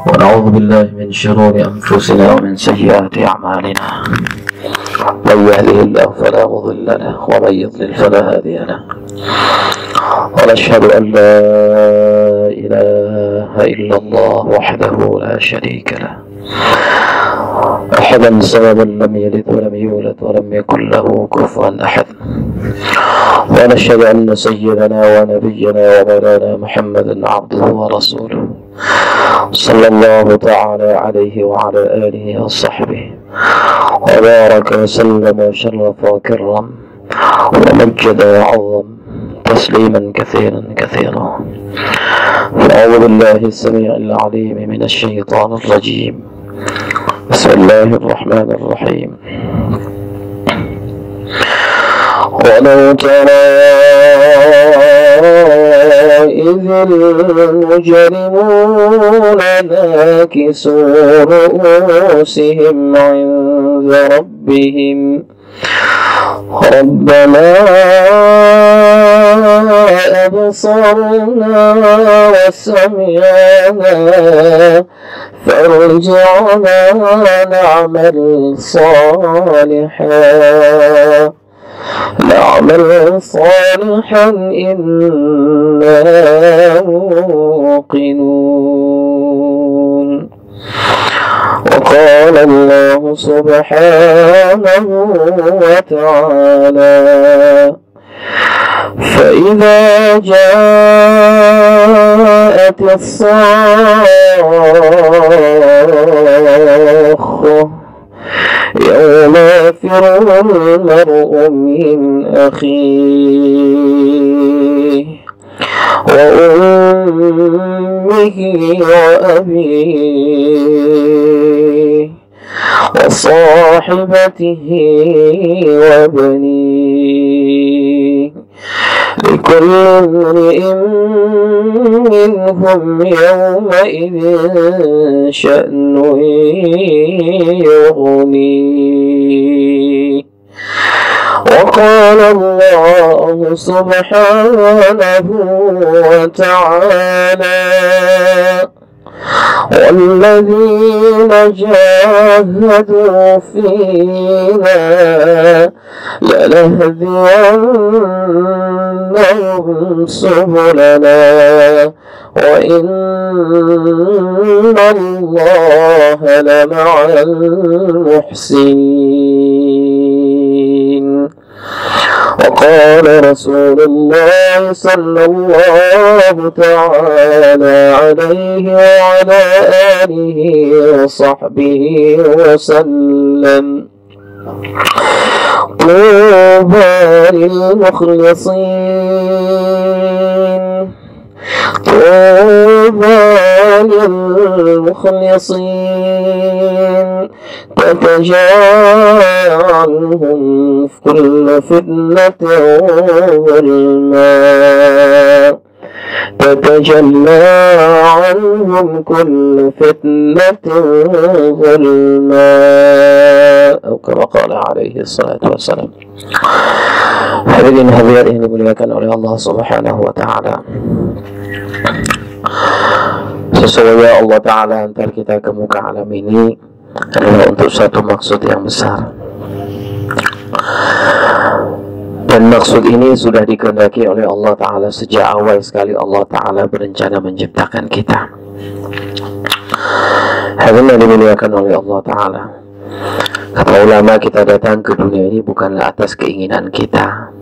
ونعوذ بالله من شرور أنفسنا ومن سيئات أعمالنا. من يهده الله فلا مضل له ومن يضلل فلا هادي له. ونشهد أن لا إله إلا الله وحده لا شريك له، أحدا صمدا لم يلد ولم يولد ولم يكن له كفوا أحد. ونشهد أن سيدنا ونبينا ومولانا محمدا عبده ورسوله، صلى الله تعالى عليه وعلى آله وصحبه وبارك وسلم وشرف وكرم ومجد وعظم تسليما كثيرا كثيرا. أعوذ بالله السميع العليم من الشيطان الرجيم. بسم الله الرحمن الرحيم. ولو ترى إذ المجرمون ناكسوا رؤوسهم عند ربهم ربنا أبصرنا وسمعنا فارجعنا نعمل صالحا إنا موقنون. وقال الله سبحانه وتعالى فإذا جاءت الصاخة يوم يفر المرء من أخيه وأمه وأبيه وصاحبته وبنيه لكل امرئ منهم يومئذ شأن يغنيه. وقال الله سبحانه وتعالى والذين جاهدوا فينا لنهدينهم سبلنا وإن الله لمع المحسنين. وقال رسول الله صلى الله تعالى عليه وعلى آله وصحبه وسلم طوبى للمخلصين تتجلى عنهم كل فتنة ظلماء أو كما قال عليه الصلاة والسلام. Hadirin hadirat yang dimuliakan oleh Allah Subhanahu wa Ta'ala, sesungguhnya Allah Ta'ala hantar kita ke muka alam ini adalah untuk satu maksud yang besar, dan maksud ini sudah dikehendaki oleh Allah Ta'ala sejak awal sekali Allah Ta'ala berencana menciptakan kita. Hadirin yang dimuliakan oleh Allah Ta'ala, kata ulama, kita datang ke dunia ini bukanlah atas keinginan kita.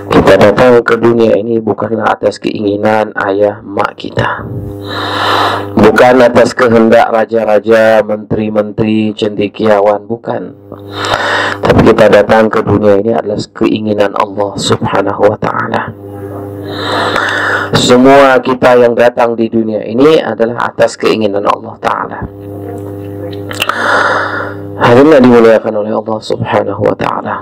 Kita datang ke dunia ini bukanlah atas keinginan ayah mak kita, bukan atas kehendak raja-raja, menteri-menteri, cendekiawan, bukan. Tapi kita datang ke dunia ini adalah keinginan Allah Subhanahu wa Ta'ala. Semua kita yang datang di dunia ini adalah atas keinginan Allah Ta'ala. Hadirin dimuliakan oleh Allah Subhanahu wa Ta'ala,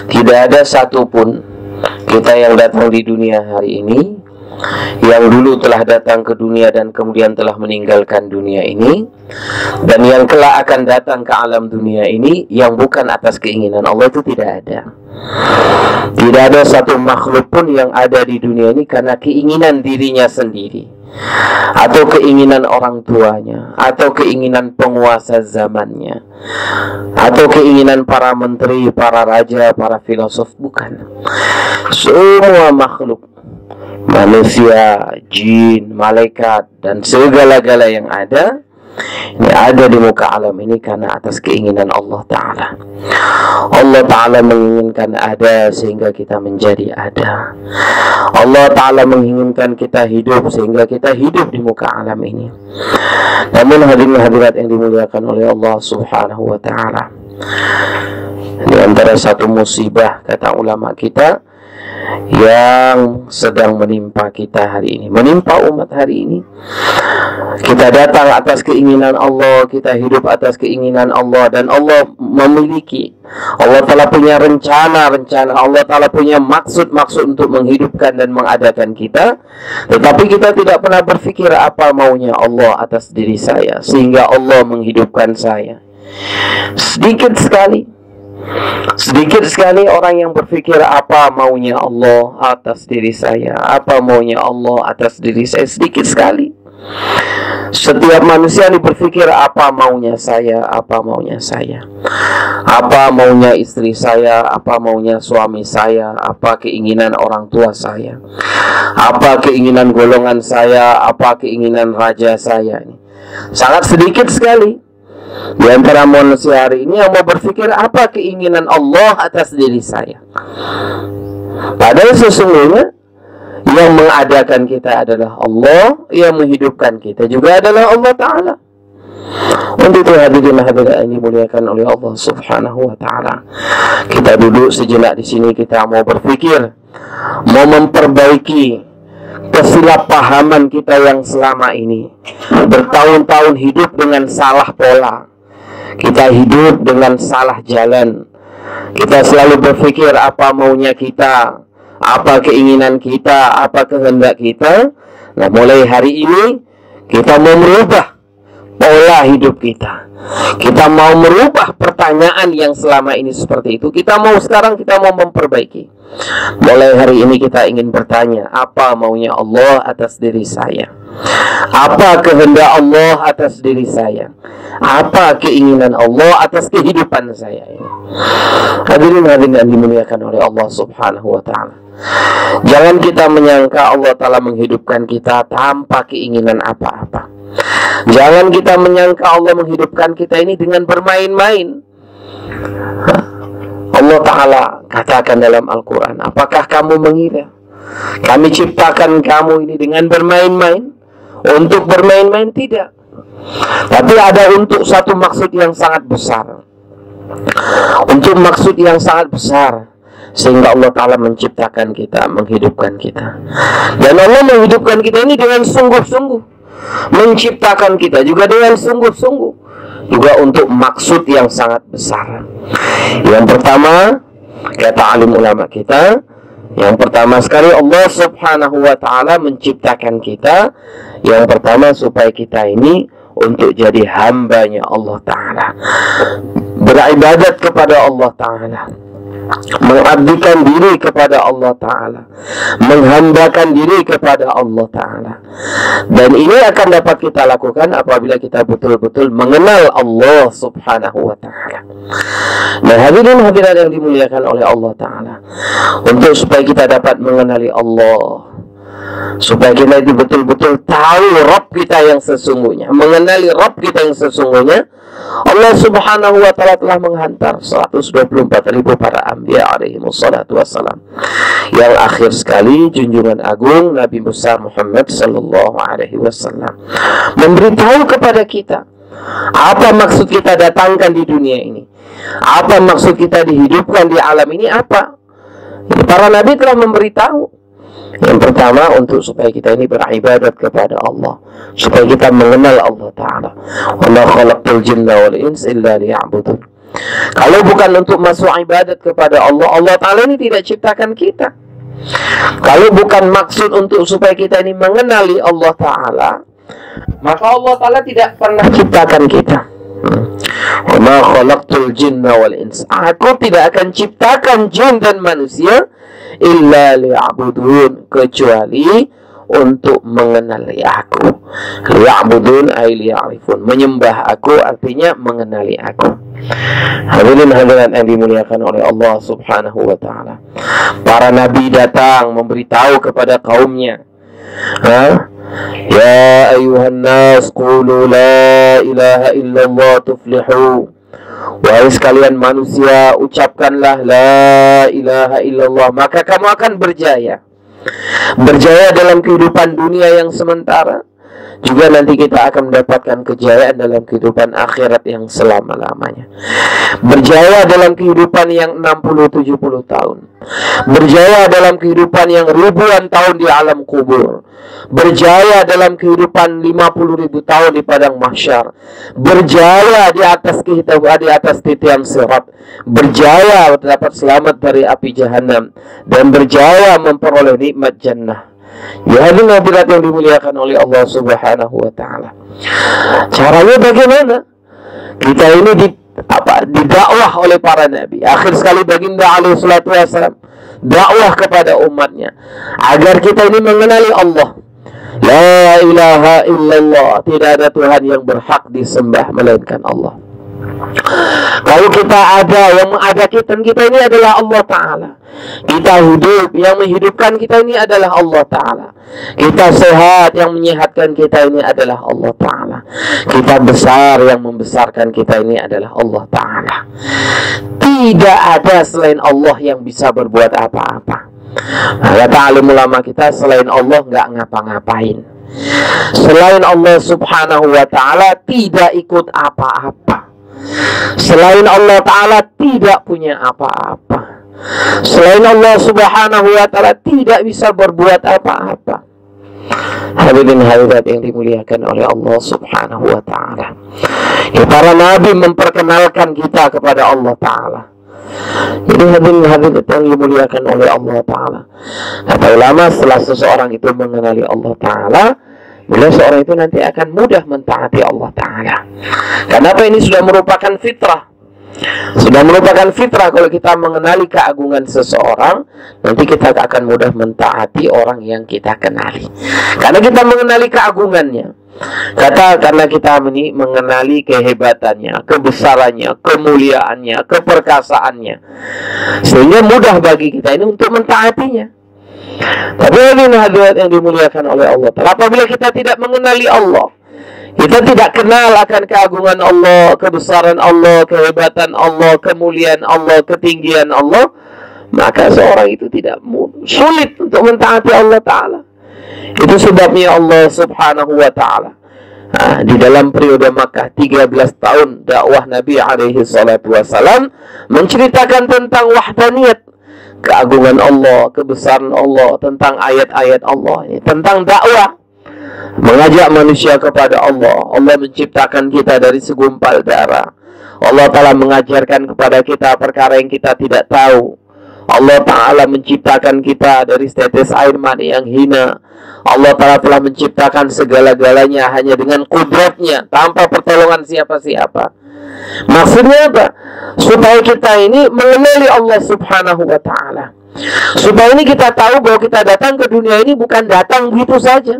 tidak ada satupun kita yang datang di dunia hari ini yang dulu telah datang ke dunia dan kemudian telah meninggalkan dunia ini, dan yang kelak akan datang ke alam dunia ini yang bukan atas keinginan Allah, itu tidak ada. Tidak ada satu makhluk pun yang ada di dunia ini karena keinginan dirinya sendiri. atau keinginan orang tuanya, atau keinginan penguasa zamannya, atau keinginan para menteri, para raja, para filosof. Bukan. Semua makhluk, manusia, jin, malaikat, dan segala-gala yang ada, ini ada di muka alam ini karena atas keinginan Allah Ta'ala. Allah Ta'ala menginginkan ada sehingga kita menjadi ada. Allah Ta'ala menginginkan kita hidup sehingga kita hidup di muka alam ini. Namun hadirin hadirat yang dimuliakan oleh Allah Subhanahu wa Ta'ala, di antara satu musibah, kata ulama kita, yang sedang menimpa kita hari ini, menimpa umat hari ini. Kita datang atas keinginan Allah, kita hidup atas keinginan Allah, dan Allah memiliki, Allah Ta'ala punya rencana-rencana, Allah Ta'ala punya maksud-maksud untuk menghidupkan dan mengadakan kita. Tetapi kita tidak pernah berpikir apa maunya Allah atas diri saya sehingga Allah menghidupkan saya. Sedikit sekali orang yang berpikir apa maunya Allah atas diri saya, apa maunya Allah atas diri saya. Sedikit sekali. Setiap manusia ini berpikir apa maunya saya, apa maunya saya, apa maunya istri saya, apa maunya suami saya, apa keinginan orang tua saya, apa keinginan golongan saya, apa keinginan raja saya. Ini sangat sedikit sekali di antara manusia hari ini yang mau berpikir apa keinginan Allah atas diri saya. Padahal sesungguhnya yang mengadakan kita adalah Allah, yang menghidupkan kita juga adalah Allah Ta'ala. Untuk itu hadirin hadirat yang dimuliakan oleh Allah Subhanahu wa Ta'ala, kita duduk sejenak di sini, kita mau berpikir, mau memperbaiki kesalahpahaman kita yang selama ini bertahun-tahun hidup dengan salah pola. Kita hidup dengan salah jalan. Kita selalu berpikir apa maunya kita, apa keinginan kita, apa kehendak kita. Nah, mulai hari ini kita mau merubah pola hidup kita. Kita mau merubah pertanyaan yang selama ini seperti itu. Kita mau memperbaiki. Mulai hari ini kita ingin bertanya, apa maunya Allah atas diri saya? Apa kehendak Allah atas diri saya? Apa keinginan Allah atas kehidupan saya ini? Hadirin yang dimuliakan oleh Allah Subhanahu wa Ta'ala, jangan kita menyangka Allah Ta'ala menghidupkan kita tanpa keinginan apa-apa. Jangan kita menyangka Allah menghidupkan kita ini dengan bermain-main. Allah Ta'ala katakan dalam Al-Quran, apakah kamu mengira kami ciptakan kamu ini dengan bermain-main? Untuk bermain-main tidak, tapi ada untuk satu maksud yang sangat besar. Untuk maksud yang sangat besar, sehingga Allah Ta'ala menciptakan kita, menghidupkan kita. Dan Allah menghidupkan kita ini dengan sungguh-sungguh, menciptakan kita juga dengan sungguh-sungguh, juga untuk maksud yang sangat besar. Yang pertama, kata alim ulama kita, yang pertama sekali Allah Subhanahu wa Ta'ala menciptakan kita, yang pertama supaya kita ini untuk jadi hambanya Allah Ta'ala, beribadat kepada Allah Ta'ala, mengabdikan diri kepada Allah Ta'ala, menghambakan diri kepada Allah Ta'ala. Dan ini akan dapat kita lakukan apabila kita betul-betul mengenal Allah Subhanahu wa Ta'ala. Nah, hadirin hadirat yang dimuliakan oleh Allah Ta'ala, untuk supaya kita dapat mengenali Allah, supaya kita itu betul-betul tahu Rabb kita yang sesungguhnya, mengenali Rabb kita yang sesungguhnya, Allah Subhanahu wa Ta'ala telah menghantar 124.000 para anbiya alaihi wassalatu wassalam. Yang akhir sekali junjungan agung Nabi besar Muhammad sallallahu alaihi wasallam memberitahu kepada kita apa maksud kita datangkan di dunia ini, apa maksud kita dihidupkan di alam ini, apa. Para nabi telah memberitahu. Yang pertama, untuk supaya kita ini beribadat kepada Allah, supaya kita mengenal Allah Ta'ala. Wa ma khalaqtul jinna wal insa illa liya'budun. Kalau bukan untuk masuk ibadat kepada Allah, Allah Ta'ala ini tidak ciptakan kita. Kalau bukan maksud untuk supaya kita ini mengenali Allah Ta'ala, maka Allah Ta'ala tidak pernah ciptakan kita. Wa ma khalaqtul jinna wal insa. Aku tidak akan ciptakan jin dan manusia illa liya'budun, kecuali untuk mengenali aku. Liya'budun ay liya'rifun. Menyembah aku artinya mengenali aku. Hadirin hadirat yang dimuliakan oleh Allah Subhanahu wa ta'ala. Para nabi datang memberitahu kepada kaumnya. Ya ayuhan nas qulu la ilaha illallah tuflihu. Wahai sekalian manusia, ucapkanlah la ilaha illallah, maka kamu akan berjaya. Berjaya dalam kehidupan dunia yang sementara, juga nanti kita akan mendapatkan kejayaan dalam kehidupan akhirat yang selama-lamanya. Berjaya dalam kehidupan yang 60-70 tahun. Berjaya dalam kehidupan yang ribuan tahun di alam kubur. Berjaya dalam kehidupan 50.000 tahun di padang mahsyar. Berjaya di atas titian sirat. Berjaya dapat selamat dari api jahanam, dan berjaya memperoleh nikmat jannah. Ya hadirin hadirat yang dimuliakan oleh Allah Subhanahu wa ta'ala. Caranya bagaimana? Kita ini didakwah oleh para nabi. Akhir sekali baginda alaihi salatu wasallam dakwah kepada umatnya agar kita ini mengenali Allah. La ilaha illallah, tidak ada Tuhan yang berhak disembah melainkan Allah. Kalau kita ada, yang mengadakan kita ini adalah Allah Ta'ala. Kita hidup, yang menghidupkan kita ini adalah Allah Ta'ala. Kita sehat, yang menyehatkan kita ini adalah Allah Ta'ala. Kita besar, yang membesarkan kita ini adalah Allah Ta'ala. Tidak ada selain Allah yang bisa berbuat apa-apa. Kata alim ulama kita, selain Allah nggak ngapa-ngapain. Selain Allah Subhanahu wa ta'ala tidak ikut apa-apa. Selain Allah Ta'ala tidak punya apa-apa. Selain Allah Subhanahu wa ta'ala tidak bisa berbuat apa-apa. Hadirin hadirat yang dimuliakan oleh Allah Subhanahu wa ta'ala. Ya, para nabi memperkenalkan kita kepada Allah Ta'ala. Jadi hadirin hadirat yang dimuliakan oleh Allah Ta'ala. Kata ulama, setelah seseorang itu mengenali Allah Ta'ala, bila seorang itu nanti akan mudah mentaati Allah Ta'ala. Kenapa? Ini sudah merupakan fitrah. Sudah merupakan fitrah. Kalau kita mengenali keagungan seseorang, nanti kita akan mudah mentaati orang yang kita kenali, karena kita mengenali keagungannya. Karena kita mengenali kehebatannya, kebesarannya, kemuliaannya, keperkasaannya, sehingga mudah bagi kita ini untuk mentaatinya. Tapi ini hadirat yang dimuliakan oleh Allah Ta'ala, apabila kita tidak mengenali Allah, kita tidak kenal akan keagungan Allah, kebesaran Allah, kehebatan Allah, kemuliaan Allah, ketinggian Allah, maka seorang itu tidak sulit untuk mentaati Allah Ta'ala. Itu sebabnya Allah Subhanahu wa ta'ala di dalam periode Makkah 13 tahun dakwah Nabi alaihi salatu wasalam menceritakan tentang wahdaniyat, keagungan Allah, kebesaran Allah, tentang ayat-ayat Allah, tentang dakwah, mengajak manusia kepada Allah. Allah menciptakan kita dari segumpal darah. Allah Ta'ala mengajarkan kepada kita perkara yang kita tidak tahu. Allah Ta'ala menciptakan kita dari setetes air mani yang hina. Allah Ta'ala telah menciptakan segala-galanya hanya dengan kudratnya, tanpa pertolongan siapa-siapa. Maksudnya apa? Supaya kita ini mengenali Allah Subhanahu wa ta'ala. Supaya ini kita tahu bahwa kita datang ke dunia ini bukan datang begitu saja.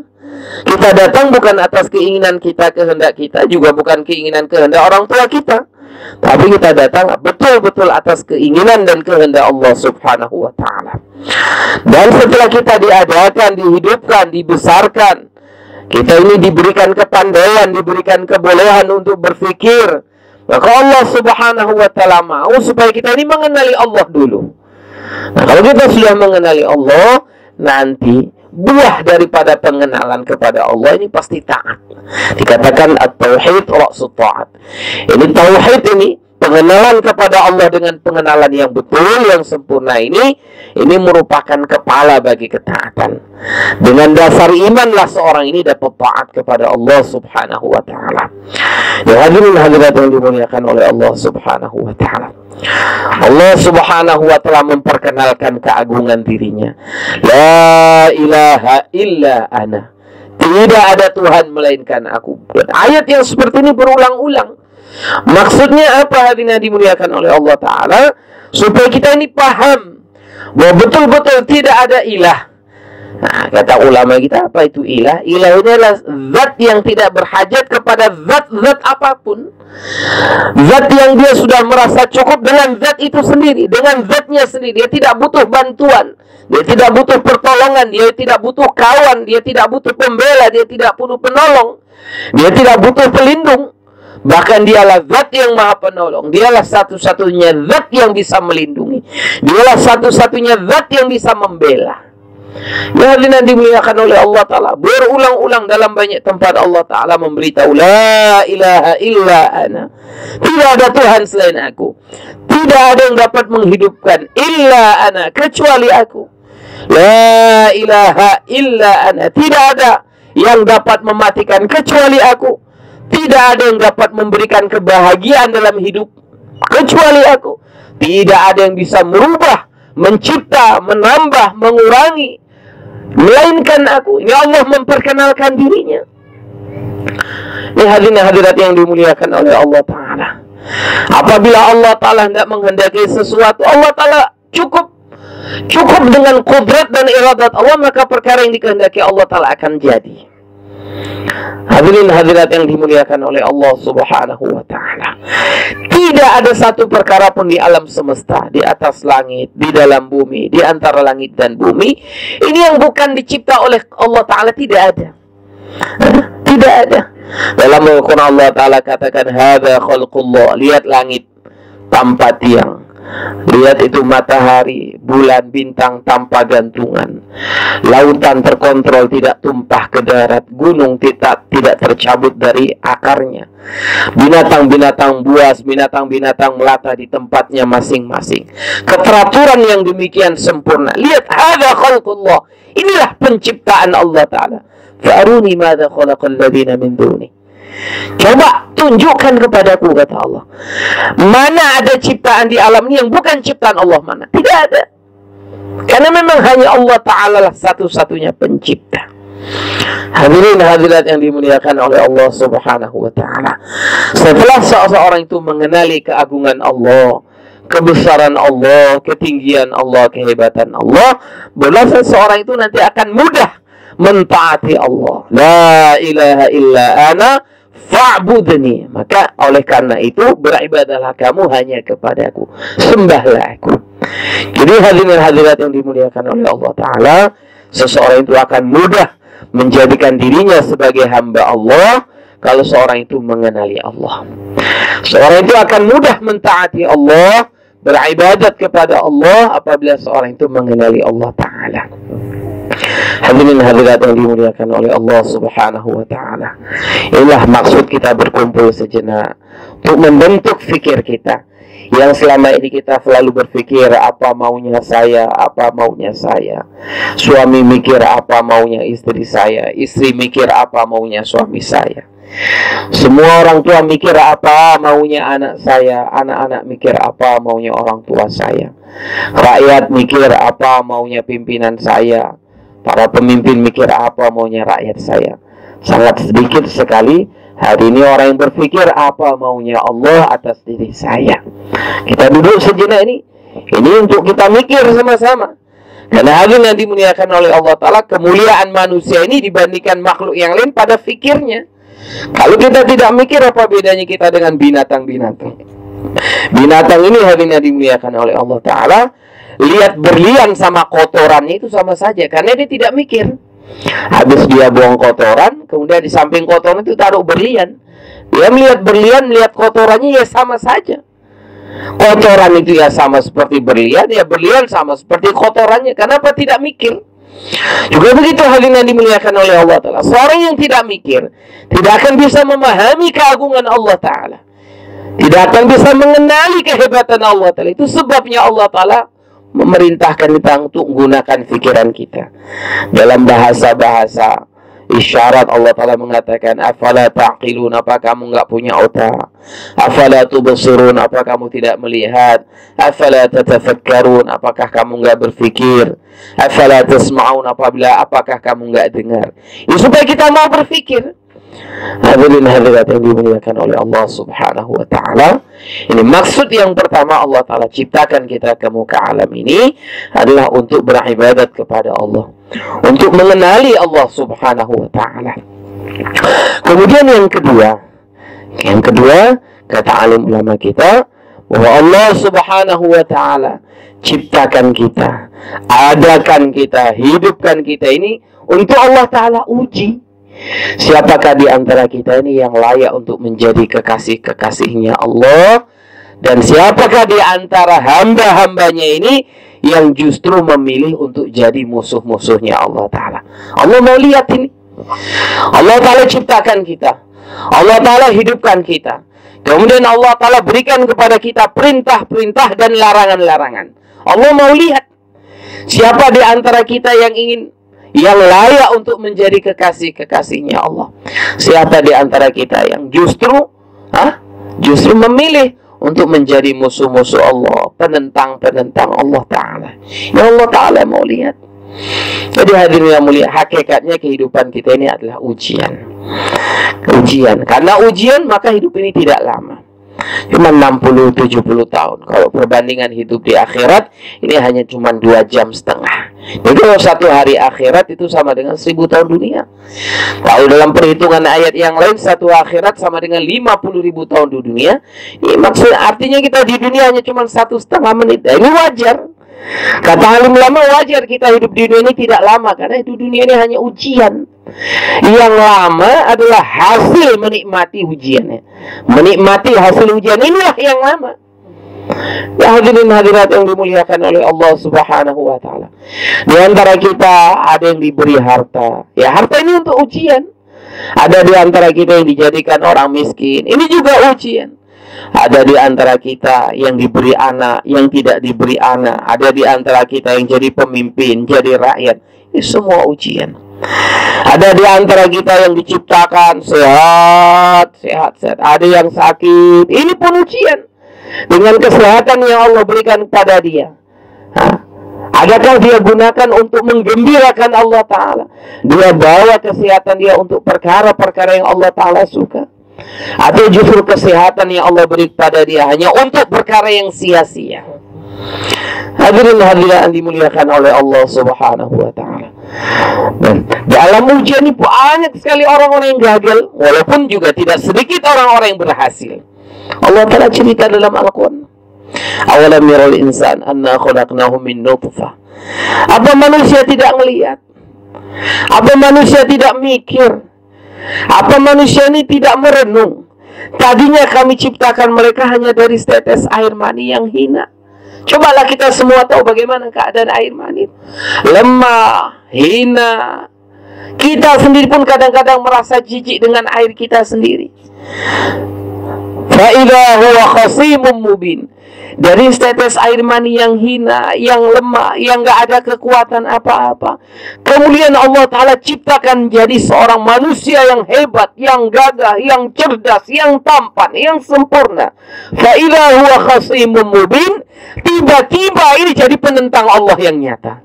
Kita datang bukan atas keinginan kita, kehendak kita, juga bukan keinginan kehendak orang tua kita, tapi kita datang betul-betul atas keinginan dan kehendak Allah Subhanahu wa ta'ala. Dan setelah kita diadakan, dihidupkan, dibesarkan, kita ini diberikan kepandaian, diberikan kebolehan untuk berfikir, maka Allah Subhanahu wa ta'ala mau supaya kita ini mengenali Allah dulu. Nah, kalau kita sudah mengenali Allah, nanti buah daripada pengenalan kepada Allah ini pasti taat. Dikatakan at-tauhid ra'sut ta'at. Ini tauhid, ini pengenalan kepada Allah dengan pengenalan yang betul, yang sempurna, ini merupakan kepala bagi ketaatan. Dengan dasar imanlah seorang ini dapat taat kepada Allah Subhanahu wa ta'ala. Ya hadirin hadirat yang dimuliakan oleh Allah Subhanahu wa ta'ala, Allah Subhanahu wa ta'ala memperkenalkan keagungan dirinya. La ilaha illa ana, tidak ada Tuhan melainkan aku. Ayat yang seperti ini berulang-ulang. Maksudnya apa hadirin dimuliakan oleh Allah Ta'ala? Supaya kita ini paham bahwa betul-betul tidak ada ilah, Nah, kata ulama kita, apa itu ilah? Ilah ini adalah zat yang tidak berhajat kepada zat-zat apapun. Zat yang dia sudah merasa cukup dengan zat itu sendiri, dengan zatnya sendiri. Dia tidak butuh bantuan, dia tidak butuh pertolongan, dia tidak butuh kawan, dia tidak butuh pembela, dia tidak butuh penolong, dia tidak butuh pelindung. Bahkan dialah zat yang maha penolong. Dialah satu-satunya zat yang bisa melindungi. Dialah satu-satunya zat yang bisa membela. Ya hadirin dimuliakan oleh Allah Ta'ala, berulang-ulang dalam banyak tempat Allah Ta'ala memberitahu, la ilaha illa ana, tidak ada Tuhan selain aku, tidak ada yang dapat menghidupkan illa ana, kecuali aku. La ilaha illa ana, tidak ada yang dapat mematikan kecuali aku. Tidak ada yang dapat memberikan kebahagiaan dalam hidup kecuali aku. Tidak ada yang bisa merubah, mencipta, menambah, mengurangi, melainkan aku. Ini Allah memperkenalkan dirinya. Ini hadirin hadirat yang dimuliakan oleh Allah Ta'ala. Apabila Allah Ta'ala hendak menghendaki sesuatu, Allah Ta'ala cukup dengan kudrat dan iradat Allah, maka perkara yang dikehendaki Allah Ta'ala akan jadi. Hadirin hadirat yang dimuliakan oleh Allah Subhanahu wa Ta'ala, tidak ada satu perkara pun di alam semesta, di atas langit, di dalam bumi, di antara langit dan bumi, ini yang bukan dicipta oleh Allah Ta'ala. Tidak ada. Tidak ada. Dalam Al-Quran Allah Ta'ala katakan, hadza khalqullah, lihat langit tanpa tiang, lihat itu matahari, bulan, bintang tanpa gantungan, lautan terkontrol, tidak tumpah ke darat, gunung tidak tercabut dari akarnya, binatang-binatang buas, binatang-binatang melata di tempatnya masing-masing. Keteraturan yang demikian sempurna. Lihat, hadza khalqullah, inilah penciptaan Allah Ta'ala. Fa'aruni madza khalaqal ladzina min duni. Coba tunjukkan kepadaku, kata Allah, mana ada ciptaan di alam ini yang bukan ciptaan Allah? Mana? Tidak ada. Karena memang hanya Allah Ta'ala lah satu-satunya pencipta. Hadirin hadirat yang dimuliakan oleh Allah Subhanahu wa Ta'ala, setelah seseorang itu mengenali keagungan Allah, kebesaran Allah, ketinggian Allah, kehebatan Allah, barulah seseorang itu nanti akan mudah mentaati Allah. La ilaha illa ana fa'budni. Maka oleh karena itu beribadahlah kamu hanya kepadaku, sembahlah aku. Jadi hadirin hadirat yang dimuliakan oleh Allah Ta'ala, seseorang itu akan mudah menjadikan dirinya sebagai hamba Allah kalau seorang itu mengenali Allah. Seorang itu akan mudah mentaati Allah, beribadat kepada Allah apabila seorang itu mengenali Allah Ta'ala. Hadirin hadirat yang dimuliakan oleh Allah Subhanahu wa Ta'ala, inilah maksud kita berkumpul sejenak untuk membentuk fikir kita. Yang selama ini kita selalu berpikir apa maunya saya, apa maunya saya. Suami mikir apa maunya istri saya, istri mikir apa maunya suami saya. Semua orang tua mikir apa maunya anak saya, anak-anak mikir apa maunya orang tua saya. Rakyat mikir apa maunya pimpinan saya, para pemimpin mikir apa maunya rakyat saya. Sangat sedikit sekali hari ini orang yang berpikir apa maunya Allah atas diri saya. Kita duduk sejenak ini untuk kita mikir sama-sama. Karena hadirin yang dimuliakan oleh Allah Ta'ala, kemuliaan manusia ini dibandingkan makhluk yang lain pada fikirnya. Kalau kita tidak mikir, apa bedanya kita dengan binatang-binatang? Binatang ini hadirin yang dimuliakan oleh Allah Ta'ala, lihat berlian sama kotorannya itu sama saja, karena dia tidak mikir. Habis dia buang kotoran, kemudian di samping kotoran itu taruh berlian. Dia melihat berlian, melihat kotorannya, ya sama saja. Kotoran itu ya sama seperti berlian, ya berlian sama seperti kotorannya. Kenapa tidak mikir? Juga begitu hadirin yang dimuliakan oleh Allah Ta'ala, seorang yang tidak mikir tidak akan bisa memahami keagungan Allah Ta'ala, tidak akan bisa mengenali kehebatan Allah Ta'ala. Itu sebabnya Allah Ta'ala memerintahkan kita untuk menggunakan pikiran kita. Dalam bahasa-bahasa isyarat Allah Ta'ala mengatakan, afala ta'qilun, apa kamu enggak punya otak? Afala tubsirun, apa kamu tidak melihat? Afala tatafakkarun, apakah kamu enggak berfikir? Afala tasma'un, apakah kamu enggak dengar? Ya, supaya kita mau berfikir. Hadirin hadirat yang dimuliakan oleh Allah Subhanahu wa Ta'ala, ini maksud yang pertama Allah Ta'ala ciptakan kita ke muka alam ini adalah untuk beribadat kepada Allah. untuk mengenali Allah Subhanahu wa ta'ala. Kemudian yang kedua, kata alim ulama kita, bahwa Allah Subhanahu wa ta'ala ciptakan kita, adakan kita, hidupkan kita ini untuk Allah ta'ala uji. Siapakah di antara kita ini yang layak untuk menjadi kekasih-kekasihnya Allah, dan siapakah di antara hamba-hambanya ini yang justru memilih untuk jadi musuh-musuhnya Allah ta'ala. Allah mau lihat ini. Allah ta'ala ciptakan kita, Allah ta'ala hidupkan kita, kemudian Allah ta'ala berikan kepada kita perintah-perintah dan larangan-larangan. Allah mau lihat siapa di antara kita yang layak untuk menjadi kekasih-kekasihnya Allah. Siapa di antara kita yang justru memilih untuk menjadi musuh-musuh Allah, penentang-penentang Allah ta'ala. Ya Allah ta'ala mau lihat. Jadi hadirin yang mulia, hakikatnya kehidupan kita ini adalah ujian. Karena ujian maka hidup ini tidak lama, cuma 60-70 tahun. Kalau perbandingan hidup di akhirat, ini hanya cuma 2,5 jam. Jadi kalau satu hari akhirat itu sama dengan 1000 tahun dunia. Kalau dalam perhitungan ayat yang lain, satu akhirat sama dengan 50.000 tahun di dunia. Ini artinya kita di dunia hanya cuma 1,5 menit. Ini wajar. Kata alim ulama, wajar kita hidup di dunia ini tidak lama, karena hidup dunia ini hanya ujian. Yang lama adalah hasil menikmati ujiannya. Menikmati hasil ujian inilah yang lama. Ya hadirin hadirat yang dimuliakan oleh Allah Subhanahu wa ta'ala, di antara kita ada yang diberi harta. Ya, harta ini untuk ujian. Ada di antara kita yang dijadikan orang miskin, ini juga ujian. Ada di antara kita yang diberi anak, yang tidak diberi anak. Ada di antara kita yang jadi pemimpin, jadi rakyat. Ini semua ujian. Ada di antara kita yang diciptakan sehat. Ada yang sakit. Ini pun ujian. Dengan kesehatan yang Allah berikan kepada dia, adakah dia gunakan untuk menggembirakan Allah ta'ala? Dia bawa kesehatan dia untuk perkara-perkara yang Allah ta'ala suka, atau justru kesehatan yang Allah beri kepada dia hanya untuk perkara yang sia-sia? Hadirin hadirat dimuliakan oleh Allah Subhanahu wa ta'ala. Dan dalam ujian ini banyak sekali orang-orang yang gagal, walaupun juga tidak sedikit orang-orang yang berhasil. Allah Ta'ala cerita dalam Al-Quran, awalam yaral insan anna khalaqnahu min nutfah. Apa manusia tidak melihat? Apa manusia tidak mikir? Apa manusia ini tidak merenung? Tadinya kami ciptakan mereka hanya dari setetes air mani yang hina. Cobalah kita semua tahu bagaimana keadaan air mani. Lemah, hina. Kita sendiri pun kadang-kadang merasa jijik dengan air kita sendiri. Fa'idha huwa khasimun mubin. Dari setetes air mani yang hina, yang lemah, yang gak ada kekuatan apa-apa, kemudian Allah Ta'ala ciptakan jadi seorang manusia yang hebat, yang gagah, yang cerdas, yang tampan, yang sempurna. Fa'idha huwa khasimun mubin. Tiba-tiba ini jadi penentang Allah yang nyata.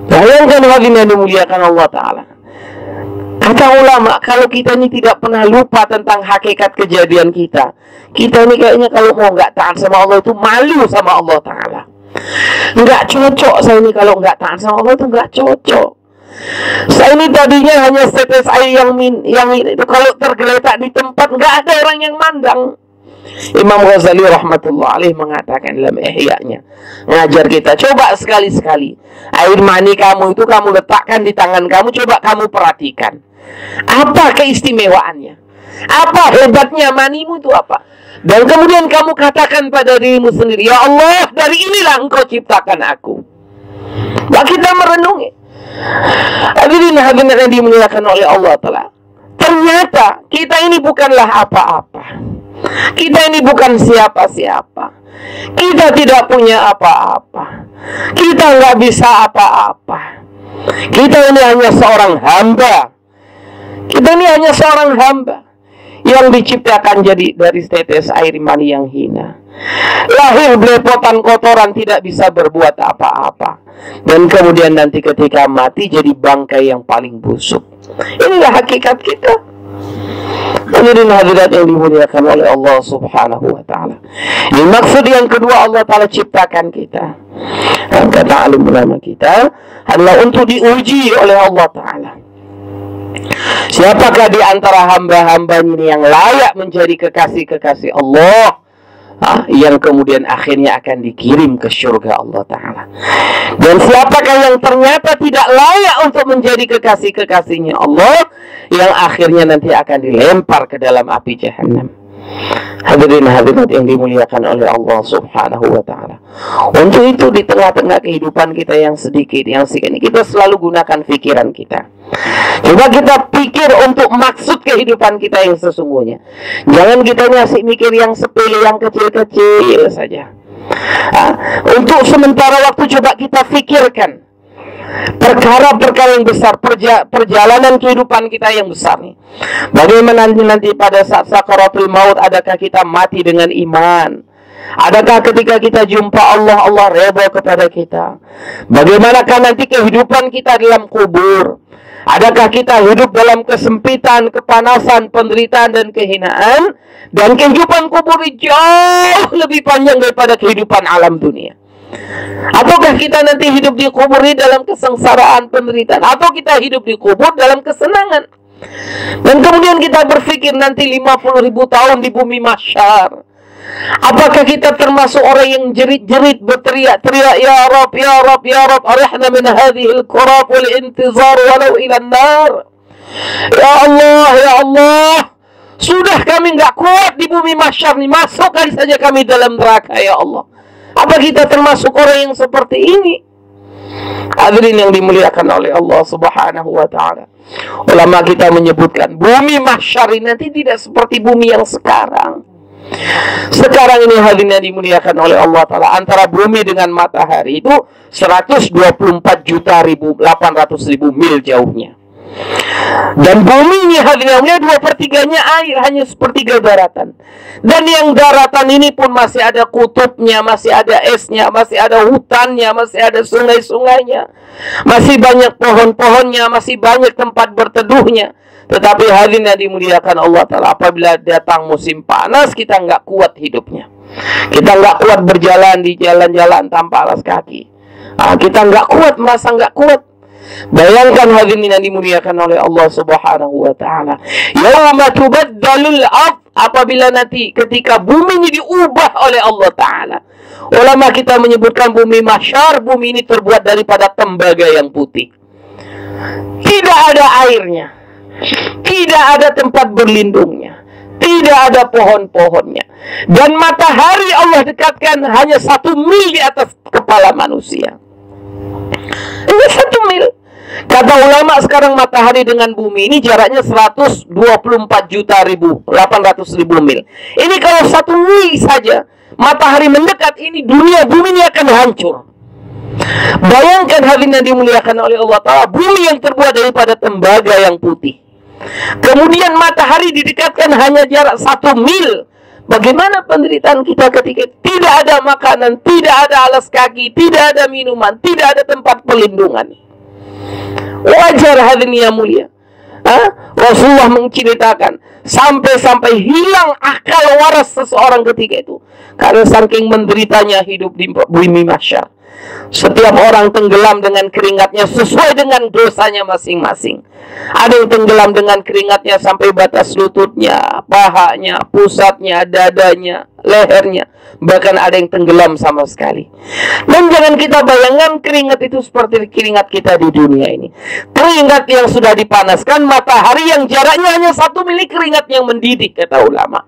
Bayangkan hadirin yang dimuliakan Allah Ta'ala. Kata ulama, kalau kita ini tidak pernah lupa tentang hakikat kejadian kita, kita ini kayaknya kalau mau nggak taat sama Allah itu malu sama Allah Ta'ala. Nggak cocok saya ini kalau nggak taat sama Allah itu nggak cocok. Saya ini tadinya hanya setetes air yang itu kalau tergeletak di tempat nggak ada orang yang mandang. Imam Ghazali rahmatullah alaih mengatakan dalam Ihya-nya, ngajar kita, coba sekali-sekali air mani kamu itu kamu letakkan di tangan kamu, coba kamu perhatikan apa keistimewaannya, apa hebatnya manimu itu apa, dan kemudian kamu katakan pada dirimu sendiri, ya Allah, dari inilah engkau ciptakan aku. Nah, kita merenungi hadirin yang dimuliakan oleh Allah Ta'ala, ternyata kita ini bukanlah apa-apa. Kita ini bukan siapa-siapa. Kita tidak punya apa-apa. Kita nggak bisa apa-apa. Kita ini hanya seorang hamba. Kita ini hanya seorang hamba yang diciptakan jadi dari setetes air mani yang hina. Lahir belepotan kotoran, tidak bisa berbuat apa-apa. Dan kemudian nanti ketika mati jadi bangkai yang paling busuk. Inilah hakikat kita. Hadirin hadirat yang dimuliakan oleh Allah Subhanahu wa ta'ala. Ini maksud yang kedua Allah ta'ala ciptakan kita. Dan kata alim ulama kita adalah untuk diuji oleh Allah ta'ala. Siapakah di antara hamba-hambanya ini yang layak menjadi kekasih-kekasih Allah, yang kemudian akhirnya akan dikirim ke surga Allah ta'ala. Dan siapakah yang ternyata tidak layak untuk menjadi kekasih-kekasihnya Allah, yang akhirnya nanti akan dilempar ke dalam api jahannam. Hadirin hadirat yang dimuliakan oleh Allah Subhanahu wa ta'ala. Untuk itu di tengah-tengah kehidupan kita yang sedikit ini, kita selalu gunakan pikiran kita. Coba kita pikir untuk maksud kehidupan kita yang sesungguhnya. Jangan kita ngasih mikir yang sepele, yang kecil-kecil saja. Untuk sementara waktu coba kita pikirkan perkara-perkara yang besar, perjalanan kehidupan kita yang besar nih. Bagaimana nanti pada saat sakaratul maut, adakah kita mati dengan iman? Adakah ketika kita jumpa Allah, Allah redha kepada kita? Bagaimanakah nanti kehidupan kita dalam kubur? Adakah kita hidup dalam kesempitan, kepanasan, penderitaan, dan kehinaan? Dan kehidupan kubur jauh lebih panjang daripada kehidupan alam dunia. Ataukah kita nanti hidup di kubur ini dalam kesengsaraan, penderitaan? Atau kita hidup di kubur dalam kesenangan? Dan kemudian kita berpikir nanti 50.000 tahun di bumi mahsyar. Apakah kita termasuk orang yang jerit-jerit berteriak-teriak, Ya Rab, Ya Rab, Ya Rab, arihna min hadhil kurab wal intizar walau ilan nar. Ya Allah, Ya Allah, sudah kami nggak kuat di bumi mahsyar nih, masukkan saja kami dalam neraka, Ya Allah. Apa kita termasuk orang yang seperti ini? Hadirin yang dimuliakan oleh Allah Subhanahu wa ta'ala. Ulama kita menyebutkan bumi mahsyar ini nanti tidak seperti bumi yang sekarang. Sekarang ini hadirin yang dimuliakan oleh Allah ta'ala, antara bumi dengan matahari itu 124.800.000 mil jauhnya. Dan bumi ini hadirinnya 2/3-nya air, hanya 1/3 daratan. Dan yang daratan ini pun masih ada kutubnya, masih ada esnya, masih ada hutannya, masih ada sungai-sungainya, masih banyak pohon-pohonnya, masih banyak tempat berteduhnya. Tetapi hadirin yang dimuliakan Allah ta'ala, apabila datang musim panas, kita nggak kuat hidupnya. Kita nggak kuat berjalan di jalan-jalan tanpa alas kaki. Kita nggak kuat, merasa nggak kuat. Bayangkan hadirin yang dimuliakan oleh Allah Subhanahu wa ta'ala, yauma tubaddalul ardh, apabila nanti ketika bumi ini diubah oleh Allah ta'ala. Ulama kita menyebutkan bumi mahsyar, bumi ini terbuat daripada tembaga yang putih. Tidak ada airnya, tidak ada tempat berlindungnya, tidak ada pohon-pohonnya, dan matahari Allah dekatkan hanya 1 mil di atas kepala manusia. Ini 1 mil. Kata ulama sekarang matahari dengan bumi ini jaraknya 124.800.000 mil. Ini kalau 1 mil saja matahari mendekat, ini dunia, bumi ini akan hancur. Bayangkan hadirin yang dimuliakan oleh Allah ta'ala, bumi yang terbuat daripada tembaga yang putih, kemudian matahari didekatkan hanya jarak 1 mil. Bagaimana penderitaan kita ketika tidak ada makanan, tidak ada alas kaki, tidak ada minuman, tidak ada tempat perlindungan. Wajar hadirin yang mulia. Rasulullah menceritakan sampai hilang akal waras seseorang ketika itu, karena saking menderitanya hidup di bumi mahsyar. Setiap orang tenggelam dengan keringatnya sesuai dengan dosanya masing-masing. Ada yang tenggelam dengan keringatnya sampai batas lututnya, pahanya, pusatnya, dadanya, lehernya. Bahkan ada yang tenggelam sama sekali. Dan jangan kita bayangkan keringat itu seperti keringat kita di dunia ini. Keringat yang sudah dipanaskan, matahari yang jaraknya hanya 1 mili, keringat yang mendidih, kata ulama.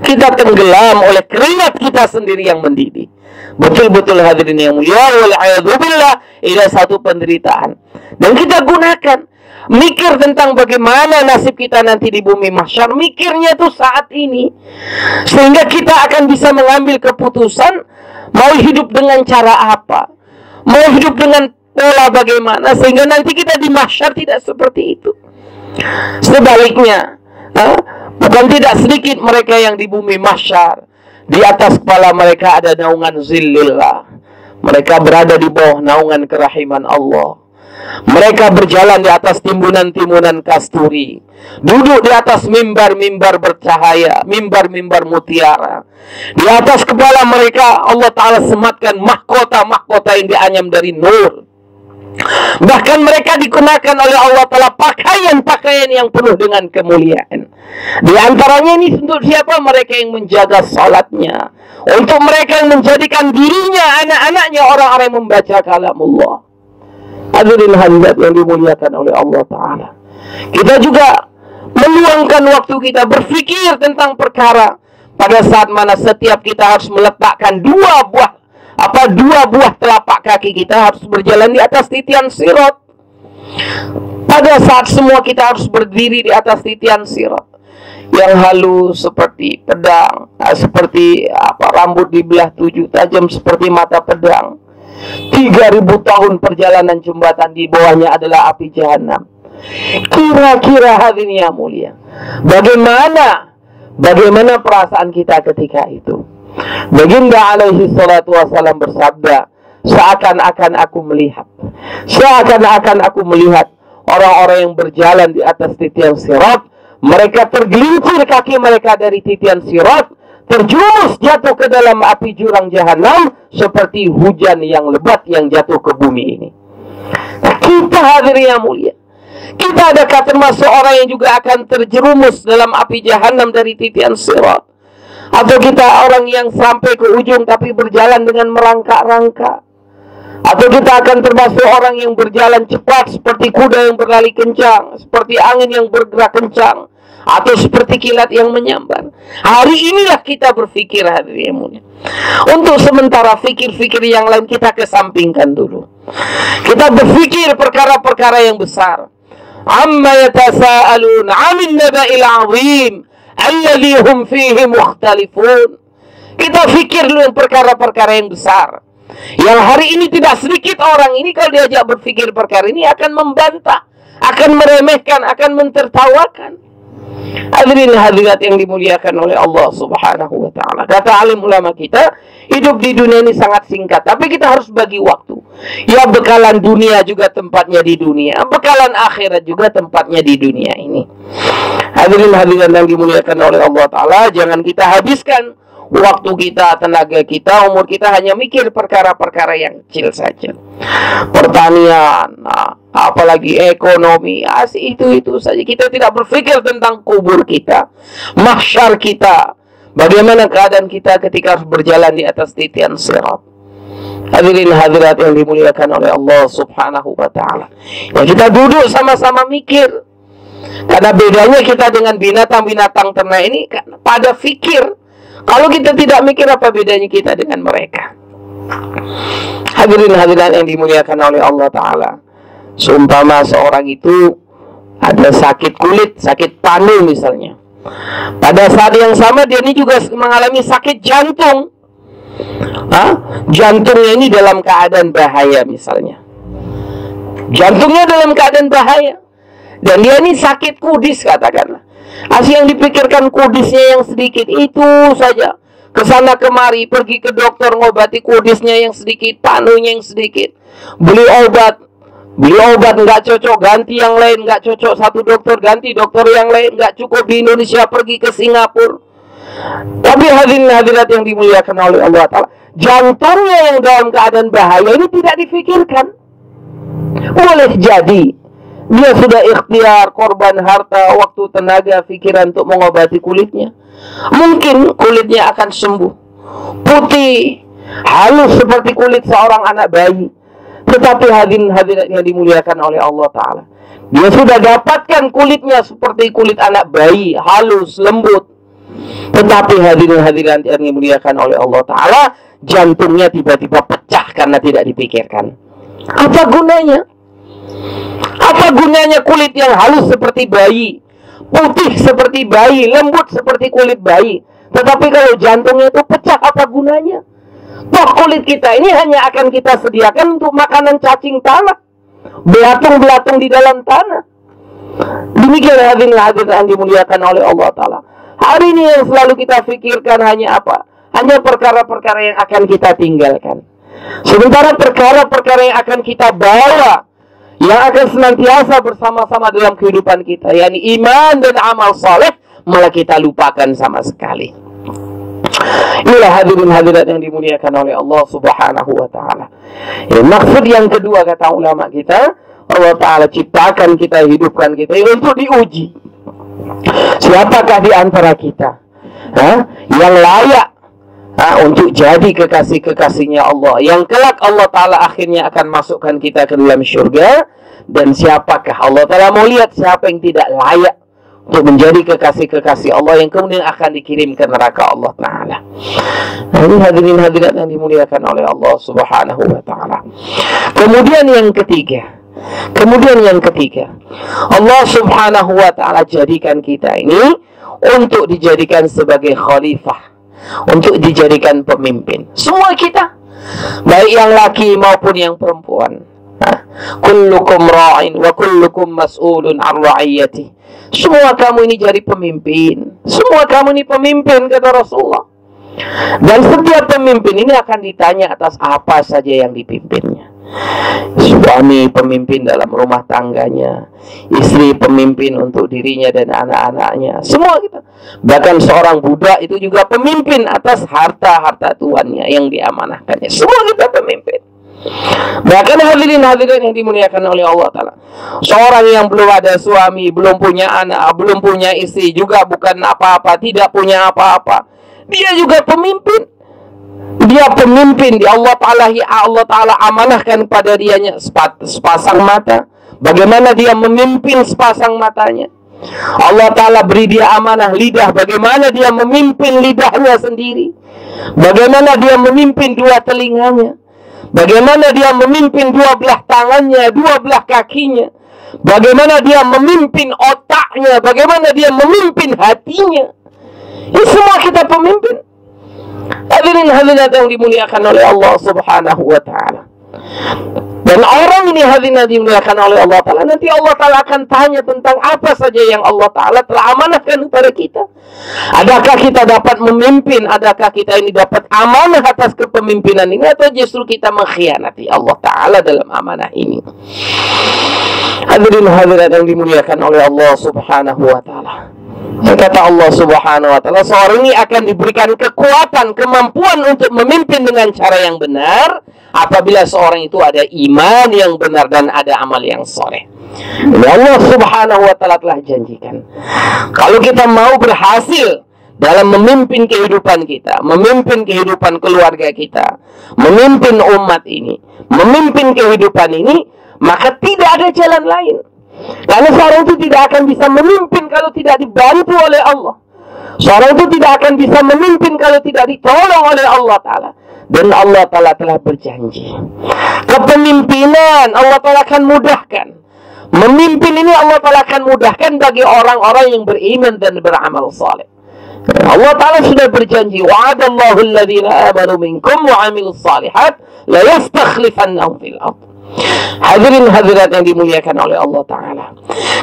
Kita tenggelam oleh keringat kita sendiri yang mendidih. Betul-betul hadirin yang mulia, wal'iyadzubillah, ini satu penderitaan. Dan kita gunakan mikir tentang bagaimana nasib kita nanti di bumi mahsyar, mikirnya tuh saat ini, sehingga kita akan bisa mengambil keputusan mau hidup dengan cara apa, mau hidup dengan pola bagaimana, sehingga nanti kita di mahsyar tidak seperti itu. Sebaliknya, bukan tidak sedikit mereka yang di bumi mahsyar, di atas kepala mereka ada naungan zillillah. Mereka berada di bawah naungan kerahiman Allah. Mereka berjalan di atas timbunan-timbunan kasturi, duduk di atas mimbar-mimbar bercahaya, mimbar-mimbar mutiara. Di atas kepala mereka Allah Ta'ala sematkan mahkota-mahkota yang dianyam dari nur. Bahkan mereka dikenakan oleh Allah Ta'ala pakaian-pakaian yang penuh dengan kemuliaan. Di antaranya ini untuk siapa? Mereka yang menjaga salatnya, untuk mereka yang menjadikan dirinya, anak-anaknya orang-orang yang membaca kalamullah. Hadirin hadirat yang dimuliakan oleh Allah Ta'ala, kita juga meluangkan waktu kita berpikir tentang perkara pada saat mana setiap kita harus meletakkan dua buah telapak kaki kita harus berjalan di atas titian sirat. Pada saat semua kita harus berdiri di atas titian sirat yang halus seperti pedang, seperti rambut dibelah 7, tajam seperti mata pedang. 3000 tahun perjalanan jembatan, di bawahnya adalah api jahanam. Kira-kira hadirin yang mulia, bagaimana perasaan kita ketika itu? Baginda alaihi salatu wassalam bersabda, seakan-akan aku melihat orang-orang yang berjalan di atas titian sirat. Mereka tergelincir kaki mereka dari titian sirat, terjerumus jatuh ke dalam api jurang jahanam seperti hujan yang lebat yang jatuh ke bumi ini. Nah, kita hadirin yang mulia, kita adakah termasuk orang yang juga akan terjerumus dalam api jahanam dari titian sirat? Atau kita orang yang sampai ke ujung tapi berjalan dengan merangkak-rangkak? Atau kita akan termasuk orang yang berjalan cepat seperti kuda yang berlari kencang, seperti angin yang bergerak kencang, atau seperti kilat yang menyambar? Hari inilah kita berpikir hadirin yang mulia. Untuk sementara fikir-fikir yang lain kita kesampingkan dulu. Kita berpikir perkara-perkara yang besar. Amma yatasaalun 'anil naba'il 'azim alladzi hum fihi mukhtalifun. Kita fikir dulu yang perkara-perkara yang besar, yang hari ini tidak sedikit orang ini kalau diajak berpikir perkara ini akan membantah, akan meremehkan, akan mentertawakan. Hadirin hadirat yang dimuliakan oleh Allah Subhanahu wa Ta'ala, kata alim ulama kita, hidup di dunia ini sangat singkat, tapi kita harus bagi waktu. Ya, bekalan dunia juga tempatnya di dunia, bekalan akhirat juga tempatnya di dunia ini. Hadirin hadirat yang dimuliakan oleh Allah Ta'ala, jangan kita habiskan waktu kita, tenaga kita, umur kita hanya mikir perkara-perkara yang kecil saja. Pertanian, apalagi ekonomi, itu saja. Kita tidak berpikir tentang kubur kita, mahsyar kita, bagaimana keadaan kita ketika harus berjalan di atas titian sirat. Hadirin hadirat yang dimuliakan oleh Allah Subhanahu wa Ta'ala, ya, kita duduk sama-sama mikir. Karena bedanya kita dengan binatang-binatang ternak ini pada fikir. Kalau kita tidak mikir, apa bedanya kita dengan mereka? Hadirin hadirat yang dimuliakan oleh Allah Ta'ala, seumpama seorang itu ada sakit kulit, sakit panu misalnya, pada saat yang sama dia ini juga mengalami sakit jantung. Jantungnya ini dalam keadaan bahaya misalnya, jantungnya dalam keadaan bahaya, dan dia ini sakit kudis katakanlah. Yang dipikirkan kudisnya yang sedikit itu saja, kesana kemari, pergi ke dokter ngobati kudisnya yang sedikit, panunya yang sedikit, beli obat nggak cocok, ganti yang lain, nggak cocok satu dokter, ganti dokter yang lain, nggak cukup di Indonesia, pergi ke Singapura. Tapi hadirin hadirat yang dimuliakan oleh Allah Ta'ala, jantungnya yang dalam keadaan bahaya ini tidak difikirkan. Boleh jadi dia sudah ikhtiar, korban harta, waktu, tenaga, pikiran untuk mengobati kulitnya. Mungkin kulitnya akan sembuh, putih, halus seperti kulit seorang anak bayi. Tetapi hadirin hadirat yang dimuliakan oleh Allah Ta'ala, dia sudah dapatkan kulitnya seperti kulit anak bayi, halus, lembut. Tetapi hadirin hadirat yang dimuliakan oleh Allah Ta'ala, jantungnya tiba-tiba pecah karena tidak dipikirkan. Apa gunanya? Apa gunanya kulit yang halus seperti bayi, putih seperti bayi, lembut seperti kulit bayi, tetapi kalau jantungnya itu pecah, apa gunanya? Toh kulit kita ini hanya akan kita sediakan untuk makanan cacing tanah, belatung-belatung di dalam tanah. Demikian hadirin hadirat yang dimuliakan oleh Allah Ta'ala, hari ini yang selalu kita pikirkan hanya apa? Hanya perkara-perkara yang akan kita tinggalkan. Sementara perkara-perkara yang akan kita bawa, yang akan senantiasa bersama-sama dalam kehidupan kita, yakni iman dan amal saleh, malah kita lupakan sama sekali. Inilah hadirin hadirat yang dimuliakan oleh Allah Subhanahu wa ta'ala. Maksud yang kedua, kata ulama kita, Allah Ta'ala ciptakan kita, hidupkan kita untuk diuji. Siapakah di antara kita yang layak untuk jadi kekasih-kekasihnya Allah, yang kelak Allah Ta'ala akhirnya akan masukkan kita ke dalam syurga. Dan siapakah Allah Ta'ala mau lihat siapa yang tidak layak untuk menjadi kekasih-kekasih Allah, yang kemudian akan dikirim ke neraka Allah Ta'ala. Nah, ini hadirin hadirat yang dimuliakan oleh Allah Subhanahu wa ta'ala. Kemudian yang ketiga, Allah Subhanahu wa ta'ala jadikan kita ini untuk dijadikan sebagai khalifah, untuk dijadikan pemimpin. Semua kita, baik yang laki maupun yang perempuan. Kullukum ra'in wa kullukum mas'ulun an ra'iyati. Semua kamu ini jadi pemimpin. Semua kamu ini pemimpin, kata Rasulullah. Dan setiap pemimpin ini akan ditanya atas apa saja yang dipimpinnya. Suami pemimpin dalam rumah tangganya, istri pemimpin untuk dirinya dan anak-anaknya, semua kita. Bahkan seorang budak itu juga pemimpin atas harta-harta tuannya yang diamanahkannya. Semua kita pemimpin. Bahkan hadirin hadirat yang dimuliakan oleh Allah Ta'ala, seorang yang belum ada suami, belum punya anak, belum punya istri, juga bukan apa-apa, tidak punya apa-apa, dia juga pemimpin. Dia pemimpin di Allah Ta'ala amanahkan pada dianya sepasang mata. Bagaimana dia memimpin sepasang matanya? Allah Ta'ala beri dia amanah lidah. Bagaimana dia memimpin lidahnya sendiri? Bagaimana dia memimpin dua telinganya? Bagaimana dia memimpin dua belah tangannya, dua belah kakinya? Bagaimana dia memimpin otaknya? Bagaimana dia memimpin hatinya? Ini semua kita pemimpin. Hadirin hadirat yang dimuliakan oleh Allah Subhanahu wa ta'ala. Dan orang ini hadirin dimuliakan oleh Allah Ta'ala, nanti Allah Ta'ala akan tanya tentang apa saja yang Allah Ta'ala telah amanahkan kepada kita. Adakah kita dapat memimpin? Adakah kita ini dapat amanah atas kepemimpinan ini? Atau justru kita mengkhianati Allah Ta'ala dalam amanah ini? Hadirin hadirat yang dimuliakan oleh Allah Subhanahu wa ta'ala. Kata Allah Subhanahu wa ta'ala, seorang ini akan diberikan kekuatan, kemampuan untuk memimpin dengan cara yang benar apabila seorang itu ada iman yang benar dan ada amal yang soleh. Ini Allah Subhanahu wa ta'ala telah janjikan, kalau kita mau berhasil dalam memimpin kehidupan kita, memimpin kehidupan keluarga kita, memimpin umat ini, memimpin kehidupan ini, maka tidak ada jalan lain. Karena seorang itu tidak akan bisa memimpin kalau tidak dibantu oleh Allah. Seorang itu tidak akan bisa memimpin kalau tidak ditolong oleh Allah Ta'ala. Dan Allah Ta'ala telah berjanji, kepemimpinan Allah Ta'ala akan mudahkan. Memimpin ini Allah Ta'ala akan mudahkan bagi orang-orang yang beriman dan beramal saleh. Allah Ta'ala sudah berjanji, wa'adallahu alladhina amanu minkum wa amilus salihat la yastakhlifannahum fil ardh. Hadirin hadirat yang dimuliakan oleh Allah Ta'ala,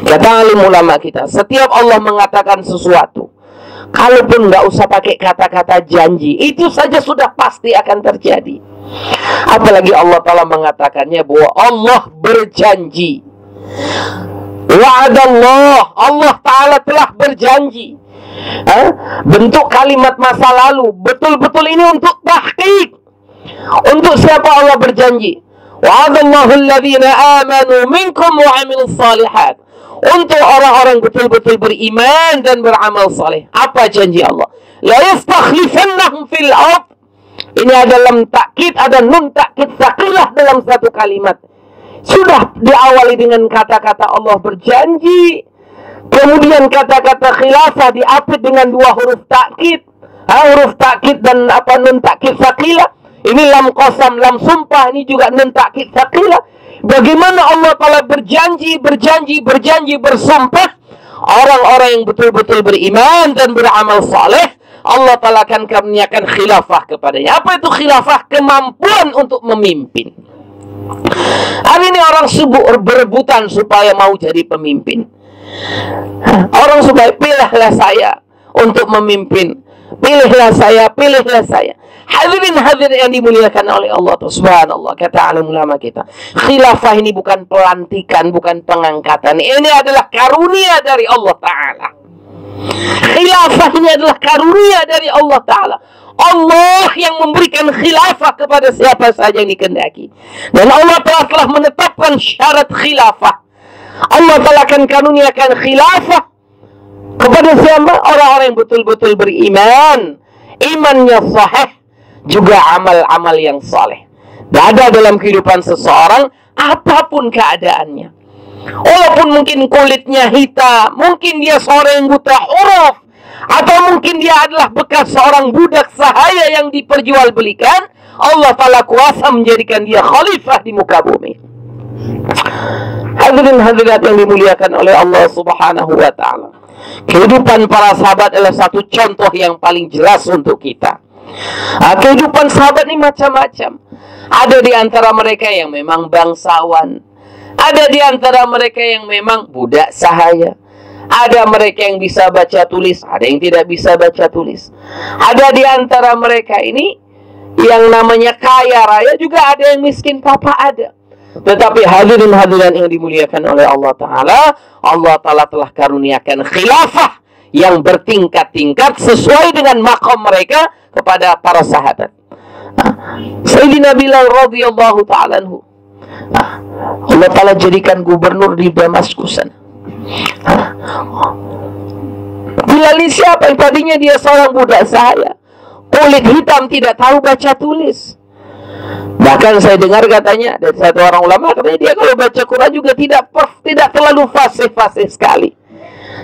kata alim ulama kita, setiap Allah mengatakan sesuatu, kalaupun nggak usah pakai kata-kata janji, itu saja sudah pasti akan terjadi. Apalagi Allah Ta'ala mengatakannya bahwa Allah berjanji. Wa'adallah, Allah Ta'ala telah berjanji. Bentuk kalimat masa lalu, betul-betul ini untuk tahqiq. Untuk siapa Allah berjanji? Wa'adallahu alladhina amanu minkum wa amilus salihat. Untuk orang-orang betul-betul beriman dan beramal saleh. Apa janji Allah? La yastakhlifannahum fil ardh. Ini ada lam takkid, ada nun takkid tsaqilah dalam satu kalimat. Sudah diawali dengan kata-kata Allah berjanji. Kemudian kata-kata khilafah diapit dengan dua huruf takkid. Huruf takkid dan nun takkid tsaqilah. Ini lam qasam, lam sumpah, ini juga nun takkid tsaqilah. Bagaimana Allah Ta'ala berjanji, bersumpah, orang-orang yang betul-betul beriman dan beramal saleh, Allah Ta'ala akan karuniakan khilafah kepadanya. Apa itu khilafah? Kemampuan untuk memimpin. Hari ini orang berebutan supaya mau jadi pemimpin. Orang supaya pilihlah saya untuk memimpin. Pilihlah saya, pilihlah saya. Hadirin yang dimuliakan oleh Allah Subhanallah, kata alim ulama kita, khilafah ini bukan pelantikan, bukan pengangkatan. Ini adalah karunia dari Allah Ta'ala. Khilafah ini adalah karunia dari Allah Ta'ala. Allah yang memberikan khilafah kepada siapa saja yang dikehendaki. Dan Allah telah menetapkan syarat khilafah. Allah telah akan karuniakan khilafah kepada siapa? Orang-orang yang betul-betul beriman, imannya sahih, juga amal-amal yang saleh. Tidak ada dalam kehidupan seseorang apapun keadaannya. Walaupun mungkin kulitnya hitam, mungkin dia seorang yang buta huruf, atau mungkin dia adalah bekas seorang budak sahaya yang diperjualbelikan, Allah Ta'ala kuasa menjadikan dia khalifah di muka bumi. Hadirin hadirat yang dimuliakan oleh Allah Subhanahu wa Ta'ala, kehidupan para sahabat adalah satu contoh yang paling jelas untuk kita. Kehidupan sahabat ini macam-macam. Ada di antara mereka yang memang bangsawan, ada di antara mereka yang memang budak sahaya, ada mereka yang bisa baca tulis, ada yang tidak bisa baca tulis. Ada di antara mereka ini yang namanya kaya raya, juga ada yang miskin papa ada. Tetapi hadirin hadirat yang dimuliakan oleh Allah Ta'ala, Allah Ta'ala telah karuniakan khilafah yang bertingkat-tingkat sesuai dengan maqam mereka kepada para sahabat. Sayyidina Bilal radhiyallahu ta'ala anhu, Allah Ta'ala jadikan gubernur di Damaskus sana. Bilal ini siapa? Yang tadinya dia seorang budak sahaya, kulit hitam, tidak tahu baca tulis. Bahkan saya dengar katanya dari satu orang ulama, katanya dia kalau baca Quran juga tidak terlalu fasih-fasih sekali.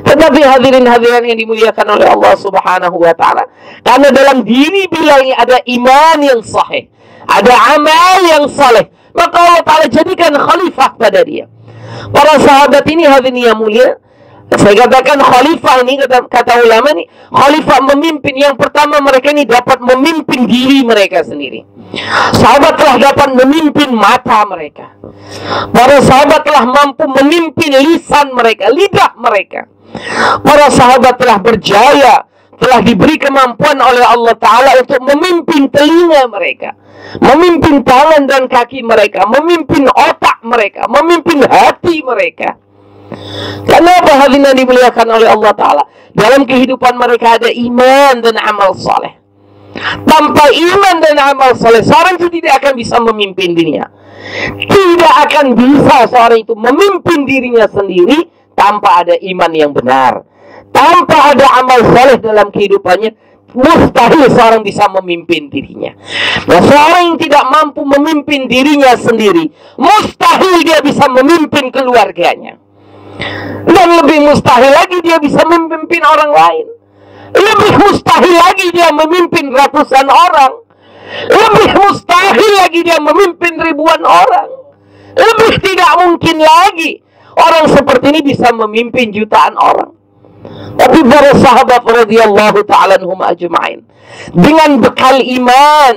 Tetapi hadirin-hadirin yang dimuliakan oleh Allah Subhanahu wa Ta'ala, karena dalam diri Bilal ini ada iman yang sahih, ada amal yang saleh, maka Allah Ta'ala jadikan khalifah pada dia. Para sahabat ini hadirin yang mulia, saya katakan khalifah ini, kata ulama ini, khalifah memimpin. Yang pertama, mereka ini dapat memimpin diri mereka sendiri. Sahabat telah dapat memimpin mata mereka. Para sahabat telah mampu memimpin lisan mereka, lidah mereka. Para sahabat telah berjaya, telah diberi kemampuan oleh Allah Ta'ala untuk memimpin telinga mereka, memimpin tangan dan kaki mereka, memimpin otak mereka, memimpin hati mereka. Kenapa hadirin dimuliakan oleh Allah Ta'ala? Dalam kehidupan mereka ada iman dan amal soleh. Tanpa iman dan amal soleh, seorang itu tidak akan bisa memimpin dirinya. Tidak akan bisa seorang itu memimpin dirinya sendiri tanpa ada iman yang benar, tanpa ada amal soleh dalam kehidupannya. Mustahil seorang bisa memimpin dirinya. Nah, seorang yang tidak mampu memimpin dirinya sendiri, mustahil dia bisa memimpin keluarganya. Dan lebih mustahil lagi dia bisa memimpin orang lain. Lebih mustahil lagi dia memimpin ratusan orang. Lebih mustahil lagi dia memimpin ribuan orang. Lebih tidak mungkin lagi orang seperti ini bisa memimpin jutaan orang. Tapi para sahabat radhiyallahu ta'ala anhum ajma'in, dengan bekal iman,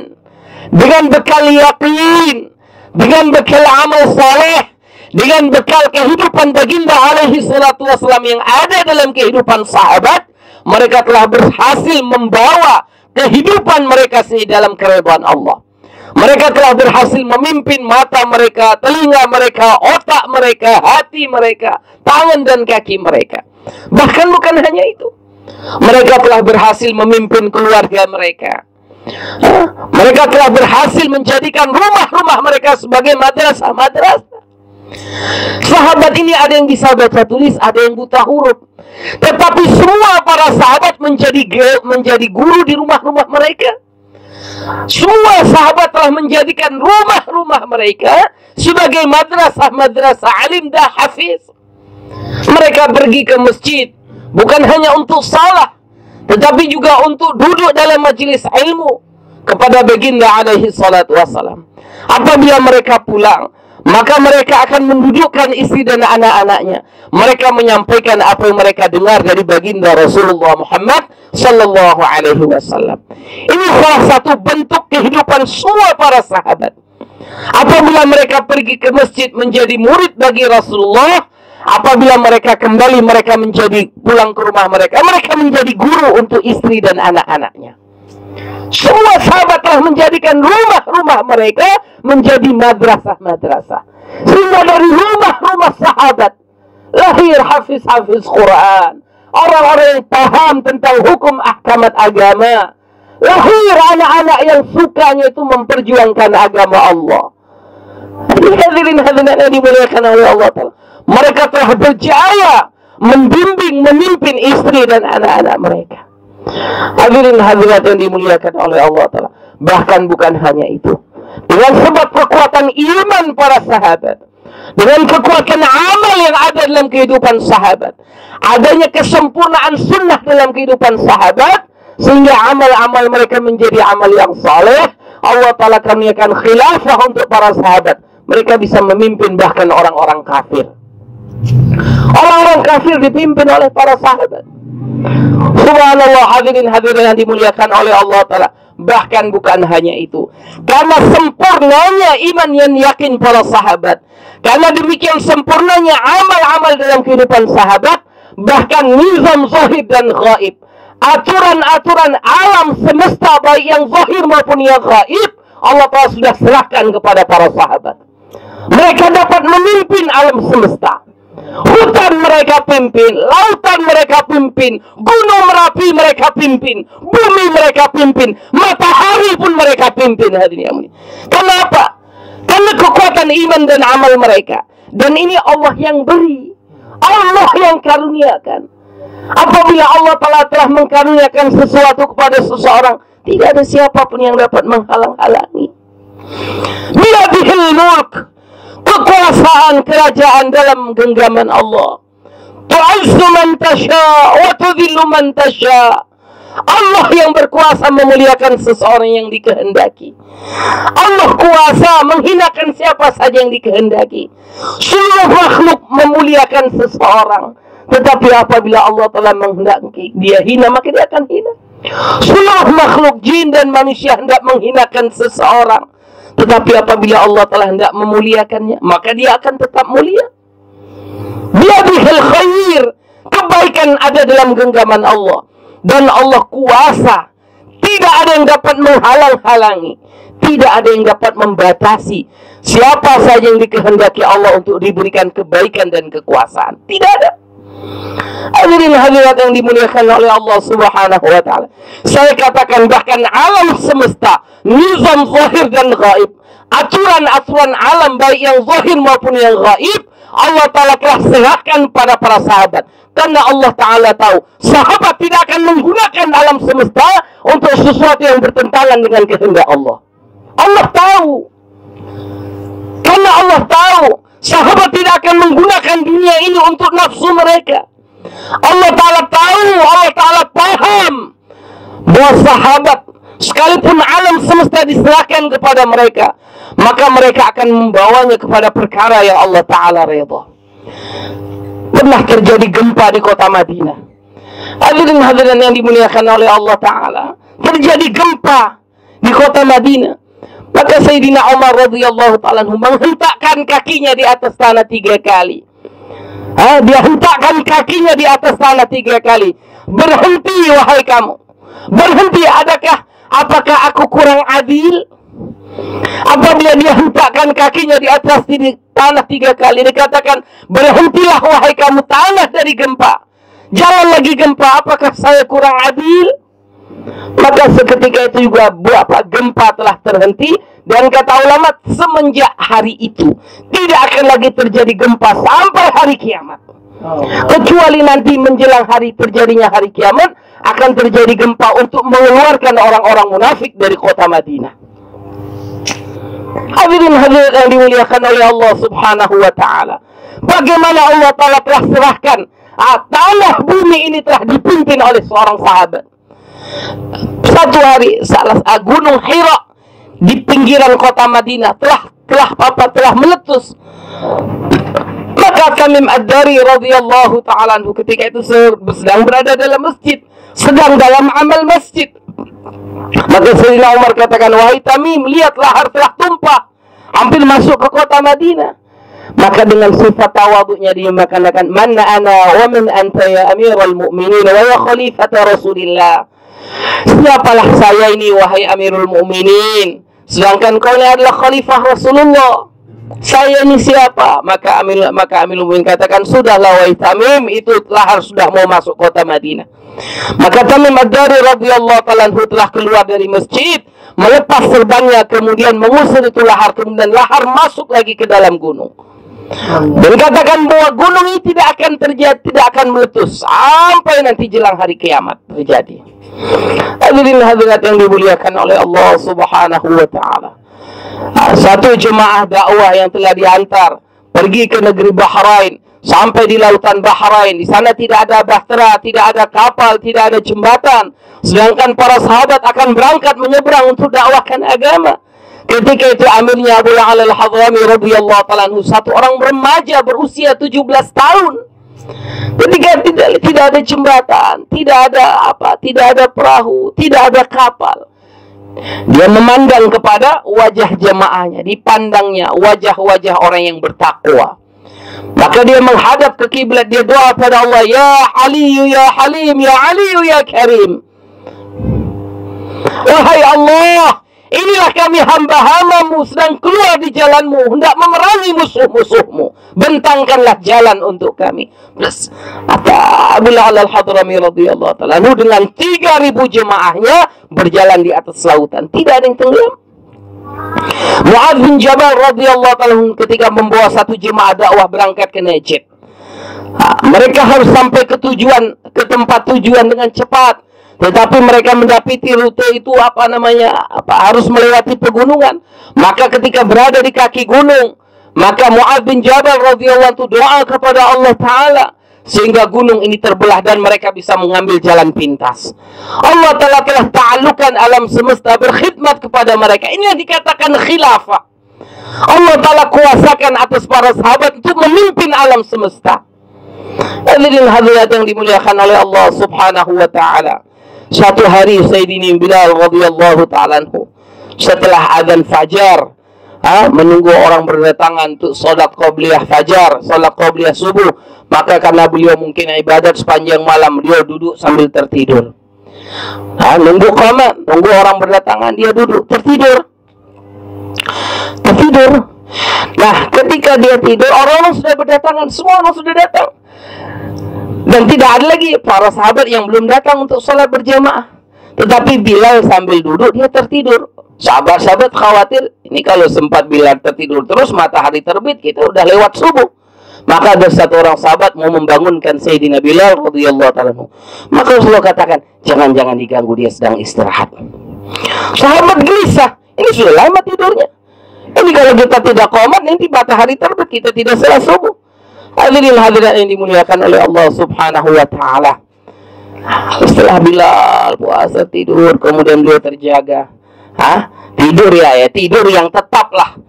dengan bekal yakin, dengan bekal amal saleh, dengan bekal kehidupan baginda alaihi salatu wassalam yang ada dalam kehidupan sahabat, mereka telah berhasil membawa kehidupan mereka sendiri dalam keridhaan Allah. Mereka telah berhasil memimpin mata mereka, telinga mereka, otak mereka, hati mereka, tangan dan kaki mereka. Bahkan bukan hanya itu, mereka telah berhasil memimpin keluarga mereka. Mereka telah berhasil menjadikan rumah-rumah mereka sebagai madrasah-madrasah. Sahabat ini ada yang bisa baca tulis, ada yang buta huruf, tetapi semua para sahabat menjadi guru di rumah-rumah mereka. Semua sahabat telah menjadikan rumah-rumah mereka sebagai madrasah-madrasah alim dan hafiz. Mereka pergi ke masjid bukan hanya untuk salat, tetapi juga untuk duduk dalam majelis ilmu kepada baginda alaihi salatu wassalam. Apabila mereka pulang, maka mereka akan mendudukkan istri dan anak-anaknya. Mereka menyampaikan apa yang mereka dengar dari baginda Rasulullah Muhammad sallallahu alaihi wasallam. Ini salah satu bentuk kehidupan semua para sahabat. Apabila mereka pergi ke masjid menjadi murid bagi Rasulullah, apabila mereka kembali, mereka menjadi pulang ke rumah mereka menjadi guru untuk istri dan anak-anaknya. Semua sahabat telah menjadikan rumah-rumah mereka menjadi madrasah-madrasah. Sehingga dari rumah-rumah sahabat lahir hafiz-hafiz Quran, orang-orang yang paham tentang hukum ahkamat agama. Lahir anak-anak yang sukanya itu memperjuangkan agama Allah. Hadirin hadirat yang dimuliakan oleh Allah Ta'ala, mereka telah berjaya membimbing, memimpin istri dan anak-anak mereka. Hadirin hadirat yang dimuliakan oleh Allah Ta'ala, bahkan bukan hanya itu, dengan sebab kekuatan iman para sahabat, dengan kekuatan amal yang ada dalam kehidupan sahabat, adanya kesempurnaan sunnah dalam kehidupan sahabat, sehingga amal-amal mereka menjadi amal yang saleh. Allah Ta'ala karuniakan khilafah untuk para sahabat. Mereka bisa memimpin bahkan orang-orang kafir. Orang-orang kafir dipimpin oleh para sahabat. Subhanallah, hadirin hadirin yang dimuliakan oleh Allah Ta'ala. Bahkan bukan hanya itu, karena sempurnanya iman yang yakin para sahabat, karena demikian sempurnanya amal-amal dalam kehidupan sahabat, bahkan nizam zahir dan gaib, aturan-aturan alam semesta baik yang zahir maupun yang gaib, Allah Ta'ala sudah serahkan kepada para sahabat. Mereka dapat memimpin alam semesta. Hutan mereka pimpin, lautan mereka pimpin, gunung Merapi mereka pimpin, bumi mereka pimpin, matahari pun mereka pimpin. Hadirin, kenapa? Karena kekuatan iman dan amal mereka. Dan ini Allah yang beri, Allah yang karuniakan. Apabila Allah telah mengkaruniakan sesuatu kepada seseorang, tidak ada siapapun yang dapat menghalang-halangi. Biyadihil mulk, kekuasaan kerajaan dalam genggaman Allah. Tu'izzu man tasya wa tudhillu man tasya. Allah yang berkuasa memuliakan seseorang yang dikehendaki. Allah kuasa menghinakan siapa saja yang dikehendaki. Seluruh makhluk memuliakan seseorang. Tetapi apabila Allah telah menghendaki dia hina, maka dia akan hina. Seluruh makhluk jin dan manusia hendak menghinakan seseorang, tetapi apabila Allah telah hendak memuliakannya, maka dia akan tetap mulia. Biyadihil khair, kebaikan ada dalam genggaman Allah. Dan Allah kuasa. Tidak ada yang dapat menghalang-halangi, tidak ada yang dapat membatasi siapa saja yang dikehendaki Allah untuk diberikan kebaikan dan kekuasaan. Tidak ada. Hadirin hadirat yang dimuliakan oleh Allah Subhanahu wa Ta'ala, saya katakan bahkan alam semesta, nizam zahir dan gaib, aturan-aturan alam baik yang zahir maupun yang gaib, Allah Ta'ala telah serahkan pada para sahabat. Karena Allah Ta'ala tahu sahabat tidak akan menggunakan alam semesta untuk sesuatu yang bertentangan dengan kehendak Allah. Allah tahu. Karena Allah tahu sahabat tidak akan menggunakan dunia ini untuk nafsu mereka. Allah Ta'ala tahu, Allah Ta'ala paham bahwa sahabat, sekalipun alam semesta diserahkan kepada mereka, maka mereka akan membawanya kepada perkara yang Allah Ta'ala redha. Pernah terjadi gempa di kota Madinah. Hadirin-hadirin yang dimuliakan oleh Allah Ta'ala, terjadi gempa di kota Madinah. Maka Sayyidina Umar radhiyallahu ta'ala menghentakkan kakinya di atas tanah 3 kali. Dia hentakkan kakinya di atas tanah 3 kali. Berhenti wahai kamu. Berhenti, apakah aku kurang adil? Apabila dia hentakkan kakinya di atas tanah 3 kali, dikatakan, berhentilah wahai kamu tanah dari gempa. Jangan lagi gempa, apakah saya kurang adil? Maka seketika itu juga gempa telah terhenti. Dan kata ulama, semenjak hari itu tidak akan lagi terjadi gempa sampai hari kiamat. Kecuali nanti menjelang hari terjadinya hari kiamat, akan terjadi gempa untuk mengeluarkan orang-orang munafik dari kota Madinah. Hadirin hadirat yang dimuliakan oleh Allah Subhanahu wa Ta'ala, bagaimana Allah Ta'ala telah serahkan tanah bumi ini telah dipimpin oleh seorang sahabat. Satu hari Gunung Hira di pinggiran kota Madinah telah meletus. Maka Tamim Ad-Dari radhiyallahu ta'ala anhu ketika itu sedang berada dalam masjid, sedang dalam amal masjid. Maka Sayyidina Umar katakan, wahai Tamim, lihat lahar telah tumpah, hampir masuk ke kota Madinah. Maka dengan sifat tawadhu'nya dia mengatakan, man ana wa man anta ya amiral mu'minin wa ya khalifata Rasulillah. Siapalah saya ini wahai Amirul Mukminin, sedangkan kau ini adalah khalifah Rasulullah. Saya ini siapa? Maka Amirul Mukminin katakan, sudahlah wahai Tamim, itu lahar sudah mau masuk kota Madinah. Maka Tamim Ad-Dari radhiyallahu ta'ala anhu telah keluar dari masjid, melepas serbannya, kemudian mengusir itu lahar, kemudian lahar masuk lagi ke dalam gunung. Dan katakan bahwa gunung ini tidak akan terjadi, tidak akan meletus sampai nanti jelang hari kiamat terjadi. Hadirin hadirat yang dimuliakan oleh Allah Subhanahu wa taala. Satu jemaah dakwah yang telah diantar pergi ke negeri Bahrain, sampai di lautan Bahrain. Di sana tidak ada bahtera, tidak ada kapal, tidak ada jembatan. Sedangkan para sahabat akan berangkat menyeberang untuk dakwahkan agama. Ketika itu amirnya Abu Ya'la Al-Hadrami radhiyallahu ta'ala anhu, satu orang remaja berusia 17 tahun. Ketika tidak ada jembatan, tidak ada perahu, tidak ada kapal. Dia memandang kepada wajah jemaahnya, dipandangnya wajah-wajah orang yang bertakwa. Maka dia menghadap ke kiblat, dia doa pada Allah, ya Aliyu ya Halim, ya Aliyu ya Karim. Wahai Allah, inilah kami hamba-hambamu sedang keluar di jalanmu, hendak memerangi musuh-musuhmu. Bentangkanlah jalan untuk kami. Plus, Abu Ya'la Al-Hadrami radhiyallahu ta'ala anhu dengan 3.000 jemaahnya berjalan di atas lautan. Tidak ada yang tenggelam. Mu'adz bin Jabal radhiyallahu ta'ala anhu ketika membawa satu jemaah dakwah berangkat ke Najd. Mereka harus sampai ke tempat tujuan dengan cepat. Tetapi mereka mendapati rute itu harus melewati pegunungan. Maka ketika berada di kaki gunung, maka Mu'adz bin Jabal radhiyallahu anhu doa kepada Allah Ta'ala sehingga gunung ini terbelah dan mereka bisa mengambil jalan pintas. Allah Ta'ala telah ta'alukan alam semesta, berkhidmat kepada mereka. Ini yang dikatakan khilafah. Allah Ta'ala kuasakan atas para sahabat untuk memimpin alam semesta. Hadirin hadirat yang dimuliakan oleh Allah Subhanahu wa Ta'ala. Suatu hari Sayyidina Bilal radhiyallahu ta'ala anhu setelah azan fajar, menunggu orang berdatangan untuk salat qabliyah fajar, salat qabliyah subuh, maka karena beliau mungkin ibadat sepanjang malam, beliau duduk sambil tertidur. Nunggu qamat, nunggu orang berdatangan, dia duduk tertidur. Nah, ketika dia tidur, orang-orang sudah berdatangan, semua orang sudah datang. Dan tidak ada lagi para sahabat yang belum datang untuk sholat berjamaah. Tetapi Bilal sambil duduk, dia tertidur. Sahabat-sahabat khawatir, ini kalau sempat Bilal tertidur terus, matahari terbit, kita udah lewat subuh. Maka ada satu orang sahabat mau membangunkan Sayyidina Bilal radhiyallahu ta'ala. Maka Rasulullah katakan, jangan-jangan diganggu, dia sedang istirahat. Sahabat gelisah, ini sudah lama tidurnya. Ini kalau kita tidak qomat, nanti matahari terbit, kita tidak salat subuh. Hadirin hadirat yang dimuliakan oleh Allah Subhanahu wa ta'ala. Setelah Bilal puasa tidur, kemudian beliau terjaga. Tidur tidur yang tetap lah.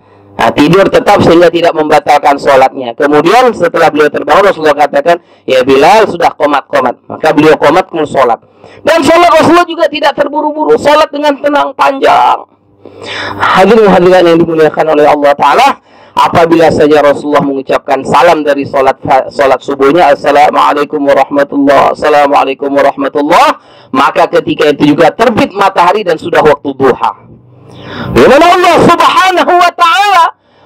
Tidur tetap sehingga tidak membatalkan sholatnya. Kemudian setelah beliau terbangun, Rasulullah katakan, ya Bilal sudah qomat. Maka beliau qomat kemudian sholat. Dan sholat Rasulullah juga tidak terburu-buru, sholat dengan tenang panjang. Hadirin hadirat yang dimuliakan oleh Allah Ta'ala. Apabila saja Rasulullah mengucapkan salam dari salat subuhnya, Assalamualaikum warahmatullah, Assalamualaikum warahmatullah, maka ketika itu juga terbit matahari dan sudah waktu duha. Dimana Allah Subhanahu wa ta'ala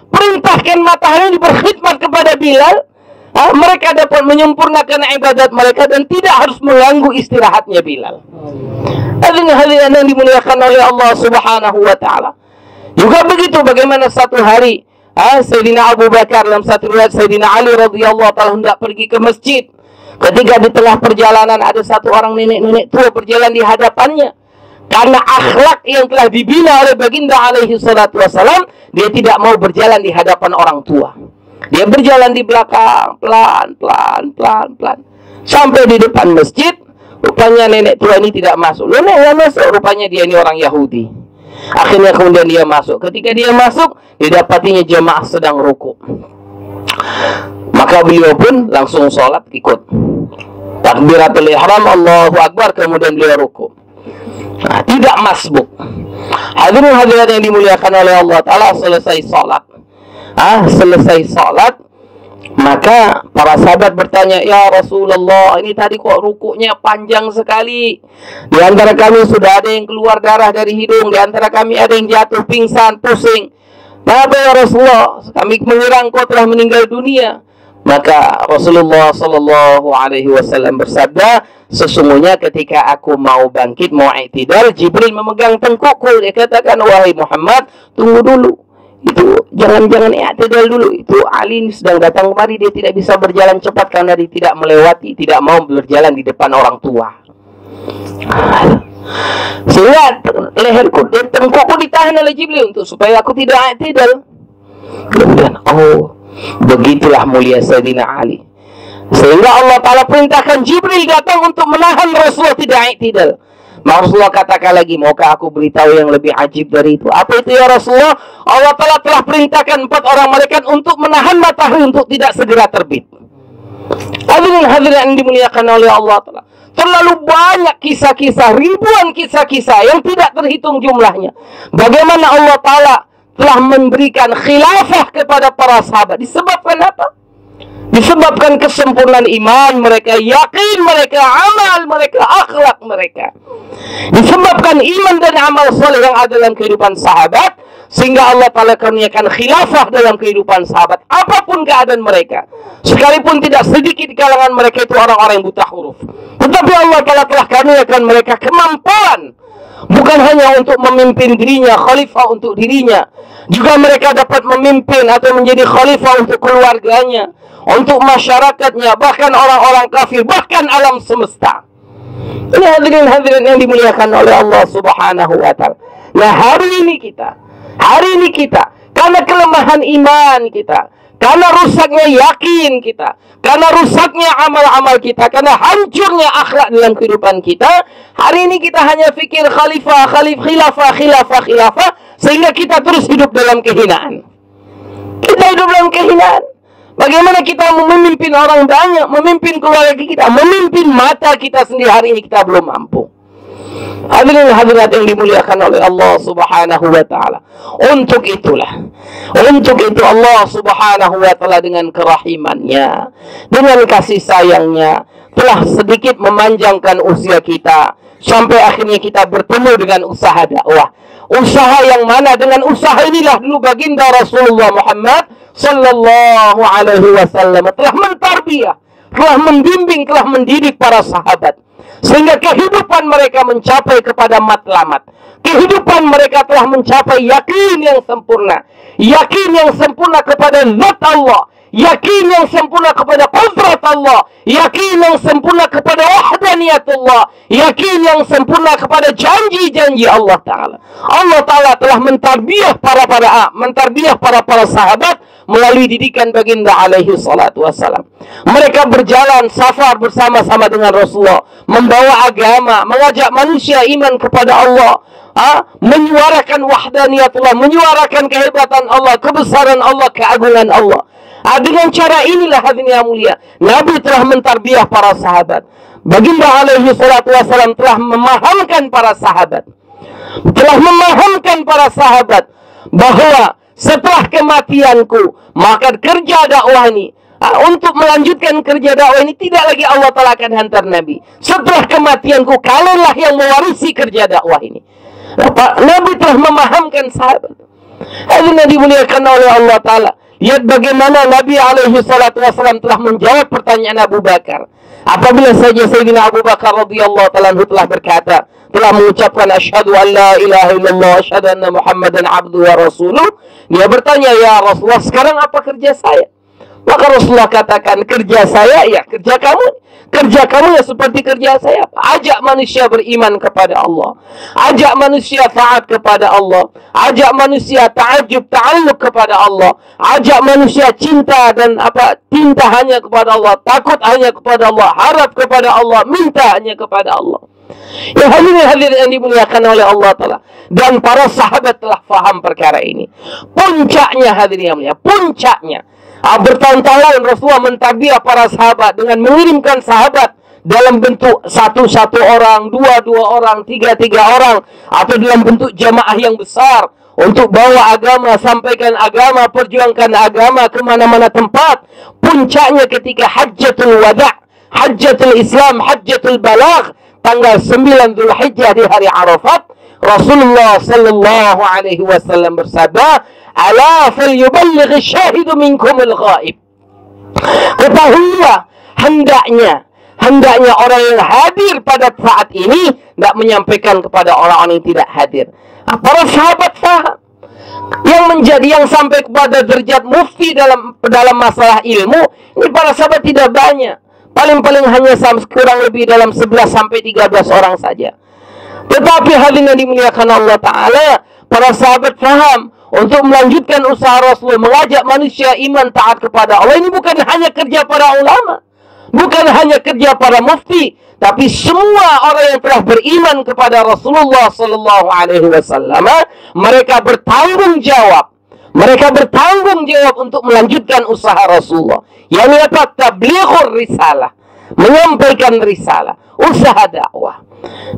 perintahkan matahari berkhidmat kepada Bilal. Mereka dapat menyempurnakan ibadat mereka dan tidak harus mengganggu istirahatnya Bilal. Hadirin yang dimuliakan oleh Allah Subhanahu wa ta'ala. Juga begitu bagaimana satu hari Sayyidina Abu Bakar dalam satu riwayat Sayyidina Ali radhiyallahu ta'ala hendak pergi ke masjid. Ketika di tengah perjalanan ada satu orang nenek-nenek tua berjalan di hadapannya. Karena akhlak yang telah dibina oleh baginda alaihi salatu wassalam, dia tidak mau berjalan di hadapan orang tua. Dia berjalan di belakang, pelan. Sampai di depan masjid, rupanya nenek tua ini tidak masuk. Rupanya dia ini orang Yahudi. Akhirnya kemudian dia masuk. Ketika dia masuk, didapatinya jemaah sedang rukuk. Maka beliau pun langsung sholat ikut. Takbiratul ihram, Allahu Akbar, kemudian beliau rukuk. Tidak masbuk. Hadirin hadirat yang dimuliakan oleh Allah Ta'ala, selesai sholat. Maka para sahabat bertanya, "Ya Rasulullah, ini tadi kok rukuknya panjang sekali. Di antara kami sudah ada yang keluar darah dari hidung, di antara kami ada yang jatuh pingsan, pusing. Kenapa ya Rasulullah? Kami mengira engkau telah meninggal dunia." Maka Rasulullah Sallallahu Alaihi Wasallam bersabda, "Sesungguhnya ketika aku mau bangkit, mau i'tidal, Jibril memegang tengkukku. Dia katakan, wahai Muhammad, tunggu dulu. Itu jangan i'tidal dulu. Itu Ali sedang datang kemari, dia tidak bisa berjalan cepat karena dia tidak melewati, tidak mau berjalan di depan orang tua. Sehingga leherku dan tengkukku ditahan oleh Jibril untuk supaya aku tidak i'tidal." Kemudian, begitulah mulia Sayyidina Ali. Sehingga Allah Ta'ala perintahkan Jibril datang untuk menahan Rasulullah tidak i'tidal. Maka Rasulullah katakan lagi, maukah aku beritahu yang lebih ajib dari itu? Apa itu ya Rasulullah? Allah Ta'ala telah perintahkan 4 orang malaikat untuk menahan matahari untuk tidak segera terbit. Hadirin yang dimuliakan oleh Allah Ta'ala. Terlalu banyak kisah-kisah, ribuan kisah-kisah yang tidak terhitung jumlahnya. Bagaimana Allah Ta'ala telah memberikan khilafah kepada para sahabat. Disebabkan apa? Disebabkan kesempurnaan iman mereka, yakin mereka, amal mereka, akhlak mereka. Disebabkan iman dan amal soleh yang ada dalam kehidupan sahabat, sehingga Allah Ta'ala karuniakan khilafah dalam kehidupan sahabat. Apapun keadaan mereka, sekalipun tidak sedikit di kalangan mereka itu orang-orang yang buta huruf, tetapi Allah Ta'ala telah karuniakan mereka kemampuan, bukan hanya untuk memimpin dirinya, khalifah untuk dirinya, juga mereka dapat memimpin atau menjadi khalifah untuk keluarganya, untuk masyarakatnya, bahkan orang-orang kafir, bahkan alam semesta. Ini hadirin yang dimuliakan oleh Allah Subhanahu wa Ta'ala. Nah, hari ini kita karena kelemahan iman kita, karena rusaknya yakin kita, karena rusaknya amal-amal kita, karena hancurnya akhlak dalam kehidupan kita, hari ini kita hanya fikir khilafah, sehingga kita terus hidup dalam kehinaan. Kita hidup dalam kehinaan. Bagaimana kita memimpin orang banyak, memimpin keluarga kita, memimpin mata kita sendiri, hari ini kita belum mampu. Hadirin hadirat yang dimuliakan oleh Allah Subhanahu wa Ta'ala. Untuk itu Allah Subhanahu wa Ta'ala dengan kerahimannya, dengan kasih sayangnya, telah sedikit memanjangkan usia kita, sampai akhirnya kita bertemu dengan usaha dakwah. Usaha yang mana? Dengan usaha inilah dulu baginda Rasulullah Muhammad Sallallahu Alaihi Wasallam telah mentarbiyah, telah membimbing, telah mendidik para sahabat, sehingga kehidupan mereka mencapai kepada matlamat. Kehidupan mereka telah mencapai yakin yang sempurna. Yakin yang sempurna kepada zat Allah. Yakin yang sempurna kepada qudrat Allah. Yakin yang sempurna kepada wahdaniyatullah. Yakin yang sempurna kepada janji-janji Allah Ta'ala. Allah Ta'ala telah mentarbiyah para sahabat melalui didikan baginda alaihi salatu wassalam. Mereka berjalan safar bersama-sama dengan Rasulullah, membawa agama, mengajak manusia iman kepada Allah, menyuarakan wahdaniyatullah, menyuarakan kehebatan Allah, kebesaran Allah, keagungan Allah. Dengan cara inilah hadirin yang mulia, Nabi telah mentarbiyah para sahabat. Baginda alaihi salatu wassalam telah memahamkan para sahabat bahwa setelah kematianku, maka kerja dakwah ini, untuk melanjutkan kerja dakwah ini, tidak lagi Allah Ta'ala akan hantar Nabi. Setelah kematianku, kalianlah yang mewarisi kerja dakwah ini. Nabi telah memahamkan sahabat. Hadirin dimuliakan oleh Allah Ta'ala. Lihat bagaimana Nabi alaihi salatu wassalam telah menjawab pertanyaan Abu Bakar. Apabila saja Sayyidina Abu Bakar radhiyallahu ta'ala anhu telah berkata, telah mengucapkan asyhadu an la ilaha illallah, asyhadu anna Muhammadan abduhu wa rasuluh, dia bertanya, ya Rasulullah, sekarang apa kerja saya? Maka Rasulullah katakan, kerja saya ya kerja kamu. Kerja kamu ya seperti kerja saya. Ajak manusia beriman kepada Allah. Ajak manusia taat kepada Allah. Ajak manusia ta'ajub, ta'alluq kepada Allah. Ajak manusia cinta dan cinta hanya kepada Allah. Takut hanya kepada Allah. Harap kepada Allah. Minta hanya kepada Allah. Ya hadirin yang dimuliakan oleh Allah Ta'ala. Dan para sahabat telah faham perkara ini. Puncaknya hadirin yang mulia. Puncaknya. Bertahun-tahun Rasulullah mentarbiyah para sahabat dengan mengirimkan sahabat dalam bentuk satu-satu orang, dua-dua orang, tiga-tiga orang, atau dalam bentuk jamaah yang besar untuk bawa agama, sampaikan agama, perjuangkan agama kemana-mana tempat. Puncaknya ketika Hajjatul Wada', Hajjatul Islam, Hajjatul Balagh, tanggal 9 Dzulhijjah di hari Arafat, Rasulullah sallallahu alaihi wasallam bersabda, "Ala falyuballigh asy-syahidu minkumul ghaib." Ketahuilah, hendaknya orang yang hadir pada saat ini tidak menyampaikan kepada orang-orang yang tidak hadir. Para sahabat faham. Yang sampai kepada derajat mufti dalam masalah ilmu, ini para sahabat tidak banyak. Paling-paling hanya kurang lebih dalam 11 sampai 13 orang saja. Tetapi hadirin yang dimuliakan Allah Ta'ala, para sahabat faham untuk melanjutkan usaha Rasul, mengajak manusia iman taat kepada Allah. Ini bukan hanya kerja para ulama, bukan hanya kerja para mufti, tapi semua orang yang telah beriman kepada Rasulullah sallallahu alaihi wasallam, mereka bertanggung jawab. Mereka bertanggung jawab untuk melanjutkan usaha Rasulullah. Yang apa? Tablighur risalah, menyampaikan risalah, usaha dakwah.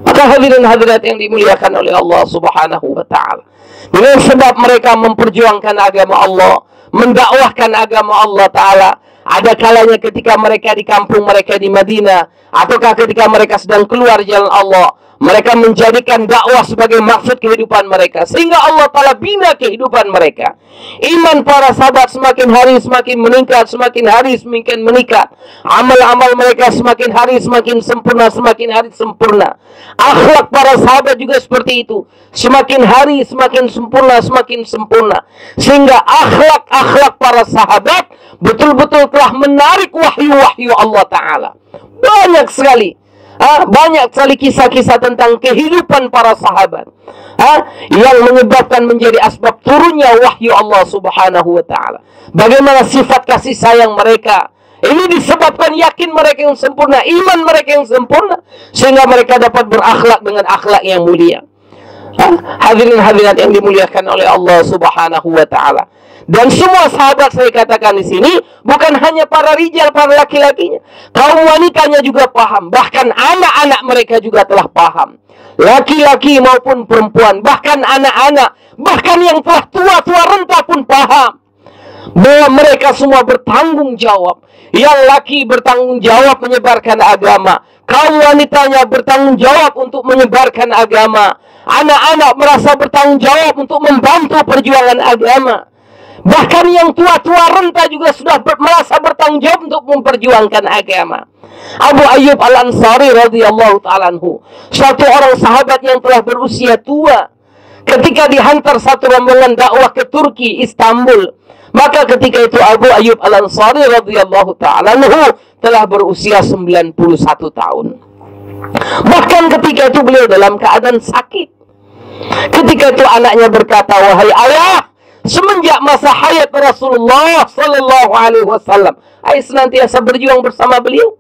Maka hadirin hadirat yang dimuliakan oleh Allah Subhanahu wa taala, dengan sebab mereka memperjuangkan agama Allah, mendakwahkan agama Allah Ta'ala, ada kalanya ketika mereka di kampung mereka di Madinah, ataukah ketika mereka sedang keluar jalan Allah, mereka menjadikan dakwah sebagai maksud kehidupan mereka, sehingga Allah Ta'ala bina kehidupan mereka. Iman para sahabat semakin hari semakin meningkat, semakin hari semakin meningkat. Amal-amal mereka semakin hari semakin sempurna, semakin hari sempurna. Akhlak para sahabat juga seperti itu, semakin hari semakin sempurna, semakin sempurna. Sehingga akhlak para sahabat betul-betul telah menarik wahyu-wahyu Allah Ta'ala. Banyak sekali kisah-kisah tentang kehidupan para sahabat yang menyebabkan menjadi asbab turunnya wahyu Allah Subhanahu wa Ta'ala. Bagaimana sifat kasih sayang mereka, ini disebabkan yakin mereka yang sempurna, iman mereka yang sempurna, sehingga mereka dapat berakhlak dengan akhlak yang mulia. Hadirin hadirat yang dimuliakan oleh Allah Subhanahu wa Ta'ala. Dan semua sahabat saya katakan di sini bukan hanya para rijal, para laki-lakinya, kaum wanitanya juga paham, bahkan anak-anak mereka juga telah paham. Laki-laki maupun perempuan, bahkan anak-anak, bahkan yang telah tua-tua renta pun paham bahwa mereka semua bertanggung jawab. Yang laki bertanggung jawab menyebarkan agama, kaum wanitanya bertanggung jawab untuk menyebarkan agama, anak-anak merasa bertanggung jawab untuk membantu perjuangan agama. Bahkan yang tua-tua renta juga sudah merasa bertanggung jawab untuk memperjuangkan agama. Abu Ayyub Al-Ansari radhiyallahu ta'ala anhu, satu orang sahabat yang telah berusia tua, ketika dihantar satu rombongan dakwah ke Turki, Istanbul, maka ketika itu Abu Ayyub Al-Ansari radhiyallahu ta'ala anhu telah berusia 91 tahun. Bahkan ketika itu beliau dalam keadaan sakit. Ketika itu anaknya berkata, "Wahai ayah, semenjak masa hayat Rasulullah sallallahu alaihi wasallam, ayah senantiasa berjuang bersama beliau.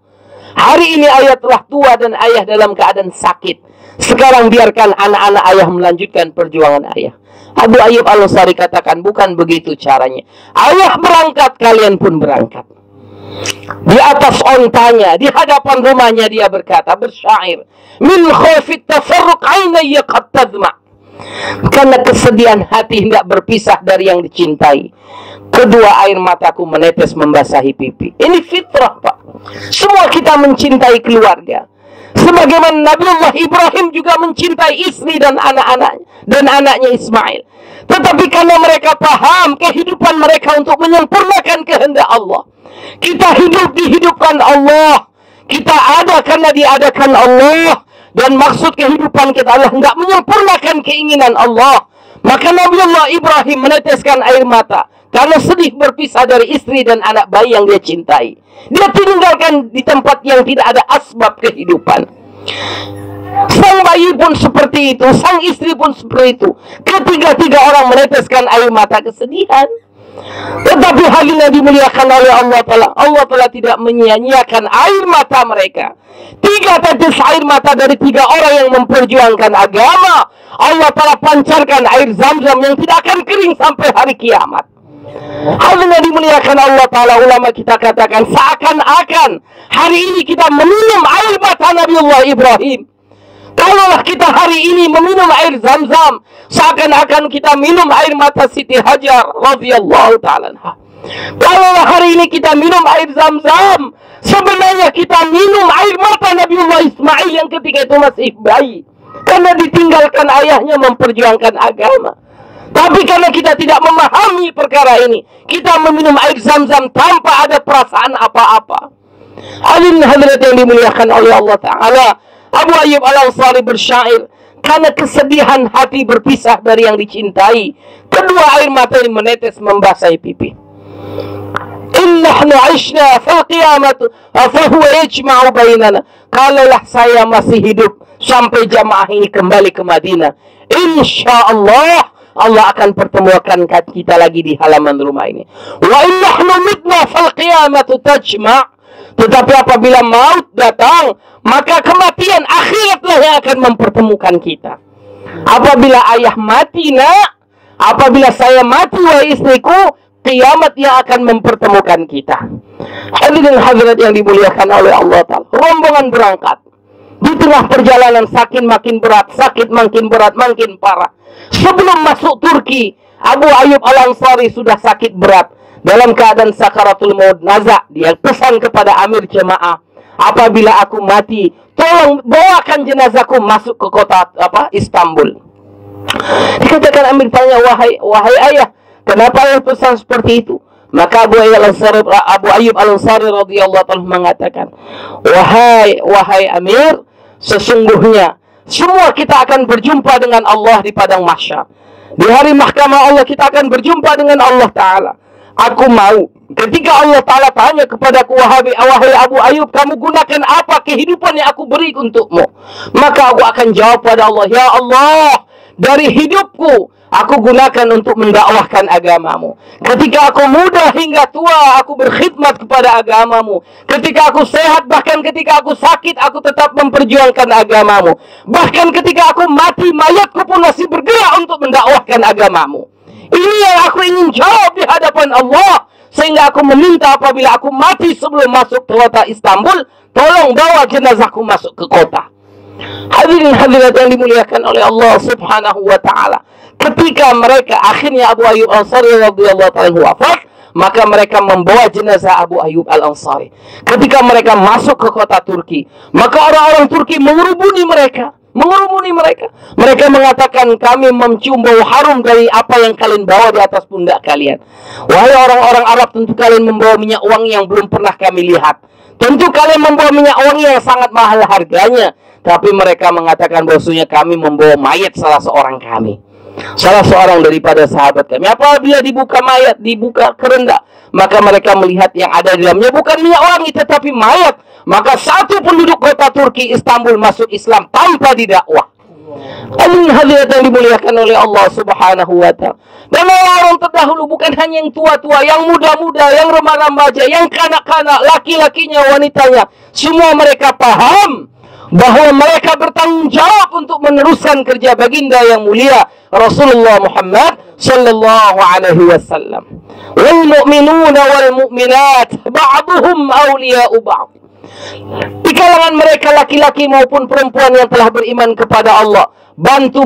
Hari ini ayah telah tua dan ayah dalam keadaan sakit. Sekarang biarkan anak-anak ayah melanjutkan perjuangan ayah." Abu Ayyub Al-Ansari katakan, bukan begitu caranya. Ayah berangkat, kalian pun berangkat. Di atas ontanya, di hadapan rumahnya dia berkata, bersyair, "Min khawfit tafarruq aynayya qad tadma'." Karena kesedihan hati hendak berpisah dari yang dicintai, kedua air mataku menetes membasahi pipi. Ini fitrah, Pak. Semua kita mencintai keluarga, sebagaimana Nabiullah Ibrahim juga mencintai istri dan anak-anaknya, dan anaknya Ismail. Tetapi karena mereka paham kehidupan mereka untuk menyempurnakan kehendak Allah, kita hidup dihidupkan Allah, kita ada karena diadakan Allah, dan maksud kehidupan kita adalah hendak menyempurnakan keinginan Allah. Maka Nabiullah Ibrahim meneteskan air mata karena sedih berpisah dari istri dan anak bayi yang dia cintai. Dia tinggalkan di tempat yang tidak ada asbab kehidupan. Sang bayi pun seperti itu, sang istri pun seperti itu. Ketiga-tiga orang meneteskan air mata kesedihan. Tetapi hal yang dimuliakan oleh Allah Ta'ala tidak menyia-nyiakan air mata mereka. 3 tetes air mata dari 3 orang yang memperjuangkan agama, Allah Ta'ala pancarkan air Zam-Zam yang tidak akan kering sampai hari kiamat. Hal yang dimuliakan Allah Ta'ala, ulama kita katakan seakan-akan hari ini kita meminum air mata Nabiullah Ibrahim. Kalaulah kita hari ini meminum air Zam-Zam, seakan-akan kita minum air mata Siti Hajar radhiyallahu ta'ala anha. Kalaulah hari ini kita minum air Zam-Zam, sebenarnya kita minum air mata Nabiullah Ismail yang ketika itu masih bayi, karena ditinggalkan ayahnya memperjuangkan agama. Tapi karena kita tidak memahami perkara ini, kita meminum air Zam-Zam tanpa ada perasaan apa-apa. Hadirin hadirat yang dimuliakan oleh Allah Ta'ala, Abu Ayyub Al-Ansari bersyair, karena kesedihan hati berpisah dari yang dicintai, kedua air mata ini menetes membasahi pipi. Innahnu aishna fil qiyamati fahuwa yajma'u bainana. Kalaulah saya masih hidup sampai jamaah ini kembali ke Madinah, insyaallah Allah akan pertemukan kita lagi di halaman rumah ini. Wa innahnu mitna fil qiyamati tajma'. Tetapi apabila maut datang, maka kematian akhiratlah yang akan mempertemukan kita. Apabila ayah mati, nak, apabila saya mati, wahai istriku, kiamat yang akan mempertemukan kita. Hadirin hadirat yang dimuliakan oleh Allah Ta'ala, rombongan berangkat. Di tengah perjalanan sakit makin berat, makin parah. Sebelum masuk Turki, Abu Ayyub Al-Ansari sudah sakit berat. Dalam keadaan sakaratul maut, nazak, dia pesan kepada amir jemaah, apabila aku mati, tolong bawakan jenazahku masuk ke kota Istanbul. Dikatakan amir tanya, wahai ayah, kenapa ayah pesan seperti itu? Maka Abu Ayyub Al-Ansari radhiyallahu anhu mengatakan, wahai amir, sesungguhnya semua kita akan berjumpa dengan Allah di padang mahsyar. Di hari mahkamah Allah kita akan berjumpa dengan Allah Ta'ala. Aku mau ketika Allah Ta'ala tanya kepadaku, wahai Abu Ayyub, kamu gunakan apa kehidupan yang aku beri untukmu? Maka aku akan jawab pada Allah, ya Allah, dari hidupku aku gunakan untuk mendakwahkan agamamu. Ketika aku muda hingga tua, aku berkhidmat kepada agamamu. Ketika aku sehat, bahkan ketika aku sakit, aku tetap memperjuangkan agamamu. Bahkan ketika aku mati, mayatku pun masih bergerak untuk mendakwahkan agamamu. Ini yang aku ingin jawab di hadapan Allah. Sehingga aku meminta apabila aku mati sebelum masuk ke kota Istanbul, tolong bawa jenazahku masuk ke kota. Hadirin hadirat yang dimuliakan oleh Allah Subhanahu wa Ta'ala, ketika mereka akhirnya Abu Ayyub Al-Ansari radhiyallahu ta'ala wafat, maka mereka membawa jenazah Abu Ayyub Al-Ansari. Ketika mereka masuk ke kota Turki, maka orang-orang Turki mengerumuni mereka. Mereka mengatakan, kami mencium bau harum dari apa yang kalian bawa di atas pundak kalian. Wahai orang-orang Arab, tentu kalian membawa minyak wangi yang belum pernah kami lihat. Tentu kalian membawa minyak wangi yang sangat mahal harganya. Tapi mereka mengatakan bahwasanya kami membawa mayat salah seorang kami, salah seorang daripada sahabat kami. Apabila dibuka mayat, dibuka kerendah, maka mereka melihat yang ada di dalamnya bukan minyak wangi tetapi mayat. Maka satu penduduk kota Turki Istanbul masuk Islam tanpa didakwah. Hadirat yang dimuliakan oleh Allah Subhanahu wa Ta'ala. Dan orang terdahulu bukan hanya yang tua-tua, yang muda-muda, yang remaja-remaja, yang kanak-kanak, laki-lakinya, wanitanya, semua mereka paham bahwa mereka bertanggung jawab untuk meneruskan kerja baginda yang mulia Rasulullah Muhammad sallallahu alaihi wasallam. Wal mu'minuna wal mu'minat ba'duhum awliya'u ba'd. Di kalangan mereka laki-laki maupun perempuan yang telah beriman kepada Allah,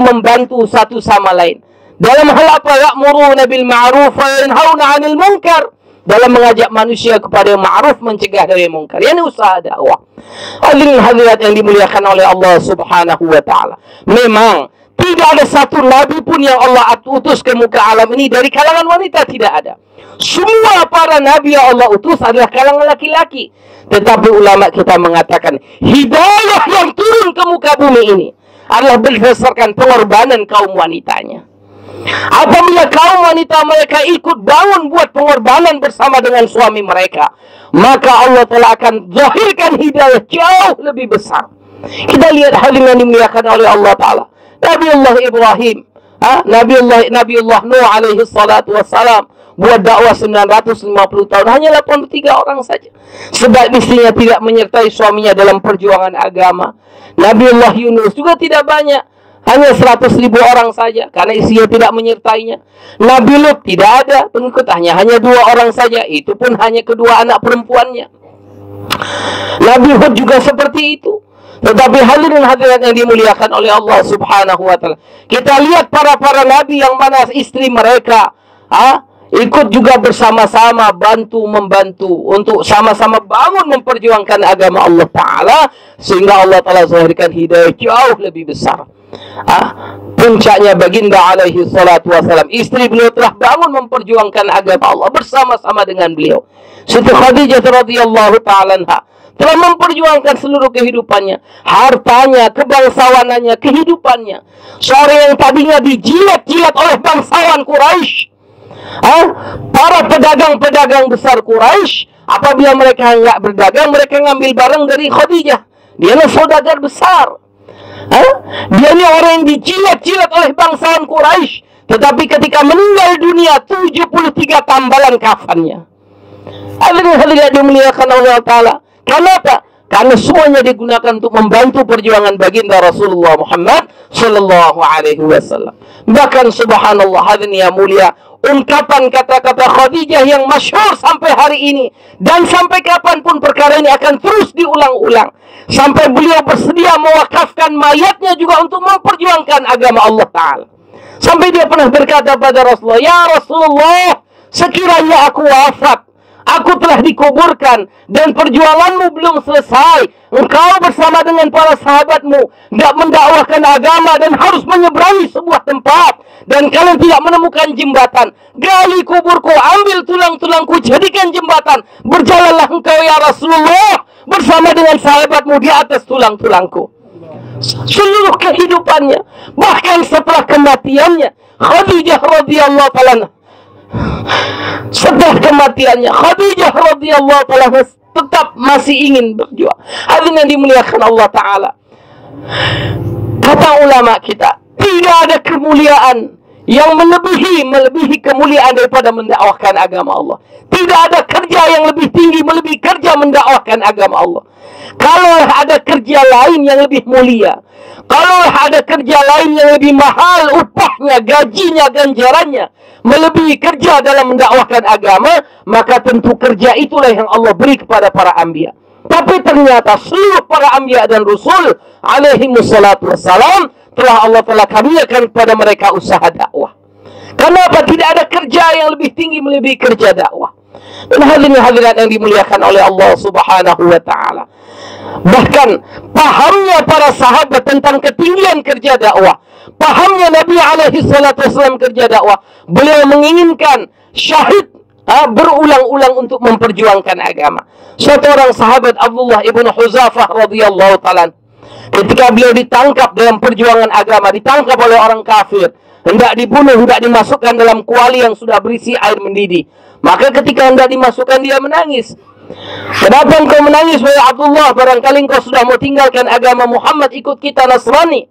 membantu satu sama lain. Dalam hal apa? Ya'muruna bil ma'ruf wa yanhauna 'anil munkar. Dalam mengajak manusia kepada yang ma'ruf, mencegah dari munkar. Ini usaha dakwah. Hadirin hadirat yang dimuliakan oleh Allah Subhanahu wa Ta'ala, memang tidak ada satu nabi pun yang Allah utus ke muka alam ini dari kalangan wanita, tidak ada. Semua para nabi yang Allah utus adalah kalangan laki-laki. Tetapi ulama kita mengatakan hidayah yang turun ke muka bumi ini adalah berdasarkan pengorbanan kaum wanitanya. Apabila kaum wanita mereka ikut bangun buat pengorbanan bersama dengan suami mereka, maka Allah telah akan zahirkan hidayah jauh lebih besar. Kita lihat hadirin yang dimuliakan oleh Allah Ta'ala, Nabiullah Ibrahim, Nabiullah Nuh alaihi salatu wassalam, buat dakwah 950 tahun, hanya 83 orang saja. Sebab istrinya tidak menyertai suaminya dalam perjuangan agama. Nabiullah Yunus juga tidak banyak, hanya 100.000 orang saja, karena istrinya tidak menyertainya. Nabi Lut tidak ada pengikut, hanya 2 orang saja, itu pun hanya kedua anak perempuannya. Nabi Hud juga seperti itu. Tetapi hadirin hadirat yang dimuliakan oleh Allah Subhanahu wa taala, kita lihat para nabi yang mana istri mereka ikut juga bersama-sama membantu untuk sama-sama bangun memperjuangkan agama Allah Ta'ala, sehingga Allah Ta'ala zahirkan hidayah jauh lebih besar. Puncaknya baginda alaihi salatu wassalam, istri beliau telah bangun memperjuangkan agama Allah bersama-sama dengan beliau. Siti Khadijah radhiyallahu ta'ala anha telah memperjuangkan seluruh kehidupannya, hartanya, kebangsawanannya, kehidupannya. Seorang yang tadinya dijilat-jilat oleh bangsawan Quraisy, para pedagang-pedagang besar Quraisy, apabila mereka nggak berdagang, mereka ngambil barang dari Khadijah. Dia adalah saudagar besar. Dia ini orang yang dijilat-jilat oleh bangsawan Quraisy, tetapi ketika meninggal dunia 73 tambalan kafannya. Hadirin dimuliakan Allah Ta'ala. Kenapa? Karena semuanya digunakan untuk membantu perjuangan baginda Rasulullah Muhammad Sallallahu Alaihi Wasallam. Bahkan subhanallah, hadirin yang mulia, ungkapan kata-kata Khadijah yang masyhur sampai hari ini, dan sampai kapanpun perkara ini akan terus diulang-ulang, sampai beliau bersedia mewakafkan mayatnya juga untuk memperjuangkan agama Allah Ta'ala. Sampai dia pernah berkata pada Rasulullah, "Ya Rasulullah, sekiranya aku wafat, aku telah dikuburkan dan perjuanganmu belum selesai, engkau bersama dengan para sahabatmu tidak mendakwahkan agama dan harus menyeberangi sebuah tempat, dan kalian tidak menemukan jembatan, gali kuburku, ambil tulang-tulangku, jadikan jembatan, berjalanlah engkau ya Rasulullah bersama dengan sahabatmu di atas tulang-tulangku." Seluruh kehidupannya, bahkan setelah kematiannya, Khadijah radhiyallahu ta'ala, setelah kematiannya, Khadijah radhiyallahu ta'ala tetap masih ingin berjuang. Hadirin yang dimuliakan Allah Ta'ala, kata ulama kita, tidak ada kemuliaan yang melebihi kemuliaan daripada mendakwahkan agama Allah. Tidak ada kerja yang lebih tinggi melebihi kerja mendakwahkan agama Allah. Kalau ada kerja lain yang lebih mulia, kalau ada kerja lain yang lebih mahal upahnya, gajinya, ganjarannya, melebihi kerja dalam mendakwahkan agama, maka tentu kerja itulah yang Allah beri kepada para anbiya. Tapi ternyata seluruh para anbiya dan rasul alaihi wassalatu wassalam telah Allah telah karuniakan kepada mereka usaha dakwah. Kenapa? Tidak ada kerja yang lebih tinggi melebihi kerja dakwah. Dan hadirin yang dimuliakan oleh Allah Subhanahu wa Ta'ala, bahkan pahamnya para sahabat tentang ketinggian kerja dakwah, pahamnya Nabi alaihi salatu wasallam kerja dakwah, beliau menginginkan syahid berulang-ulang untuk memperjuangkan agama. Suatu orang sahabat, Abdullah ibn Huzafah radhiyallahu ta'ala, ketika beliau ditangkap dalam perjuangan agama, ditangkap oleh orang kafir, hendak dibunuh, hendak dimasukkan dalam kuali yang sudah berisi air mendidih. Maka ketika hendak dimasukkan, dia menangis. "Kenapa engkau menangis, wahai Abdullah? Barangkali engkau sudah mau tinggalkan agama Muhammad, ikut kita Nasrani."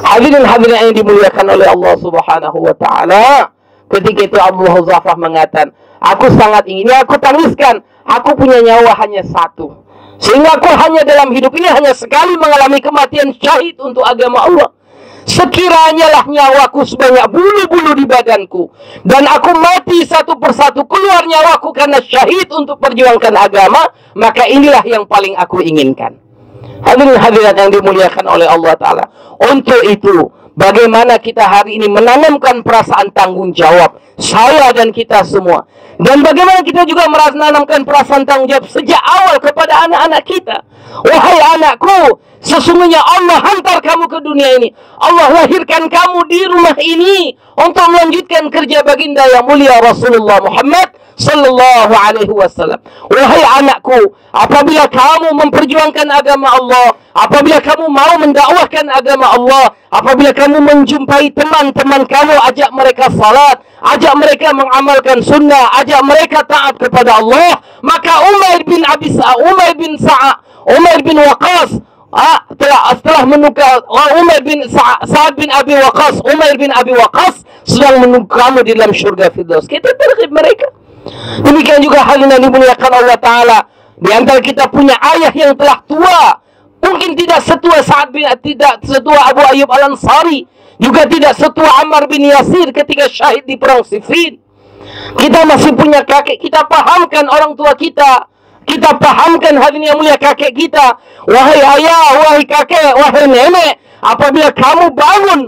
Hadirin yang dimuliakan oleh Allah Subhanahu wa Ta'ala, ketika itu Abdullah Huzafah mengatakan, "Aku sangat ingin, aku tangiskan, aku punya nyawa hanya satu, sehingga aku hanya dalam hidup ini hanya sekali mengalami kematian syahid untuk agama Allah. Sekiranya lah nyawaku sebanyak bulu-bulu di badanku, dan aku mati satu persatu, keluar nyawaku karena syahid untuk perjuangkan agama, maka inilah yang paling aku inginkan." Hadirin yang dimuliakan oleh Allah Ta'ala, untuk itu bagaimana kita hari ini menanamkan perasaan tanggung jawab, saya dan kita semua, dan bagaimana kita juga menanamkan perasaan tanggung jawab sejak awal kepada anak-anak kita. "Wahai anakku, sesungguhnya Allah hantar kamu ke dunia ini, Allah lahirkan kamu di rumah ini untuk melanjutkan kerja baginda yang mulia Rasulullah Muhammad Sallallahu Alaihi Wasallam. Wahai anakku, apabila kamu memperjuangkan agama Allah, apabila kamu mau mendakwahkan agama Allah, apabila kamu menjumpai teman-teman kamu, ajak mereka salat, ajak mereka mengamalkan sunnah, ajak mereka taat kepada Allah, maka Umair bin Waqqas setelah menukar Umair bin Sa'ad bin Abi Waqqas, Umair bin Abi Waqqas sedang menunggu kamu di dalam syurga Firdaus. Kita terhib mereka. Demikian juga hal yang dimuliakan Allah Ta'ala, di antara kita punya ayah yang telah tua, mungkin tidak setua tidak setua Abu Ayyub Al-Ansari, juga tidak setua Ammar bin Yasir ketika syahid di perang Siffin. Kita masih punya kakek, kita pahamkan orang tua kita Kita pahamkan hadirin yang mulia kakek kita. Wahai ayah, wahai kakek, wahai nenek, apabila kamu bangun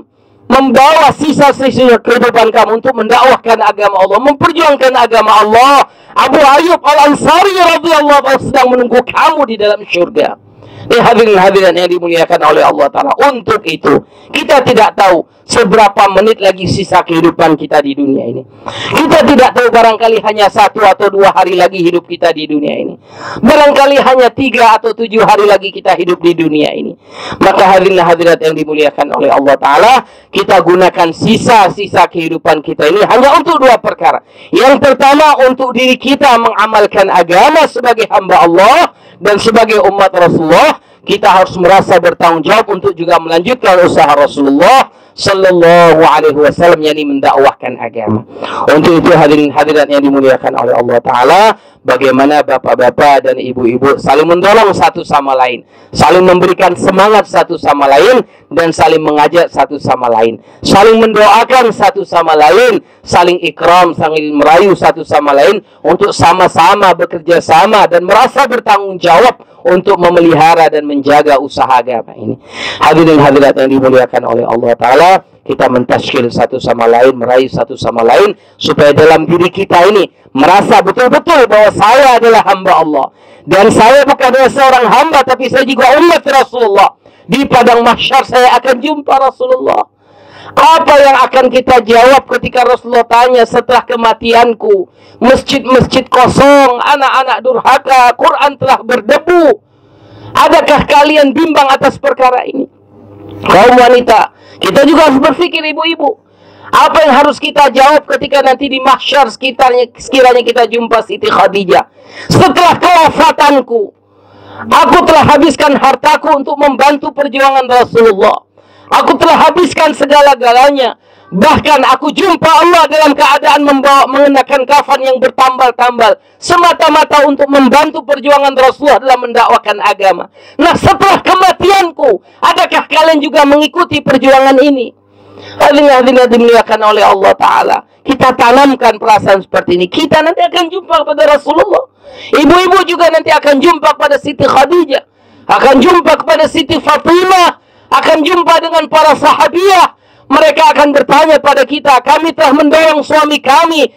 membawa sisa-sisa kehidupan kamu untuk mendakwahkan agama Allah, memperjuangkan agama Allah, Abu Ayyub Al-Ansari radhiyallahu anhu sedang menunggu kamu di dalam syurga. Hadirin yang dimuliakan oleh Allah Ta'ala. Untuk itu, kita tidak tahu seberapa menit lagi sisa kehidupan kita di dunia ini. Kita tidak tahu, barangkali hanya 1 atau 2 hari lagi hidup kita di dunia ini. Barangkali hanya 3 atau 7 hari lagi kita hidup di dunia ini. Maka hadirat yang dimuliakan oleh Allah Ta'ala, kita gunakan sisa-sisa kehidupan kita ini hanya untuk 2 perkara. Yang pertama, untuk diri kita mengamalkan agama sebagai hamba Allah dan sebagai umat Rasulullah. Kita harus merasa bertanggung jawab untuk juga melanjutkan usaha Rasulullah Sallallahu Alaihi Wasallam, yakni mendakwahkan agama. Untuk itu hadirat yang dimuliakan oleh Allah Ta'ala, bagaimana bapak-bapak dan ibu-ibu saling mendorong satu sama lain, saling memberikan semangat satu sama lain, dan saling mengajak satu sama lain, saling mendoakan satu sama lain, saling ikram, saling merayu satu sama lain untuk sama-sama bekerja sama dan merasa bertanggung jawab untuk memelihara dan menjaga usaha agama ini. Hadirin hadirat yang dimuliakan oleh Allah Ta'ala, kita mentashkil satu sama lain, meraih satu sama lain, supaya dalam diri kita ini merasa betul-betul bahwa saya adalah hamba Allah. Dan saya bukan hanya seorang hamba, tapi saya juga umat Rasulullah. Di padang mahsyar saya akan jumpa Rasulullah. Apa yang akan kita jawab ketika Rasulullah tanya setelah kematianku? Masjid-masjid kosong, anak-anak durhaka, Quran telah berdebu. Adakah kalian bimbang atas perkara ini? Kaum wanita, kita juga harus berpikir, ibu-ibu. Apa yang harus kita jawab ketika nanti di mahsyar sekiranya kita jumpa Siti Khadijah? Setelah kewafatanku, aku telah habiskan hartaku untuk membantu perjuangan Rasulullah. Aku telah habiskan segala-galanya. Bahkan aku jumpa Allah dalam keadaan mengenakan kafan yang bertambal-tambal, semata-mata untuk membantu perjuangan Rasulullah dalam mendakwakan agama. Nah, setelah kematianku, adakah kalian juga mengikuti perjuangan ini? Hadirin dimuliakan oleh Allah Ta'ala, kita tanamkan perasaan seperti ini. Kita nanti akan jumpa kepada Rasulullah. Ibu-ibu juga nanti akan jumpa kepada Siti Khadijah, akan jumpa kepada Siti Fatimah, akan jumpa dengan para sahabiah. Mereka akan bertanya pada kita, kami telah mendorong suami kami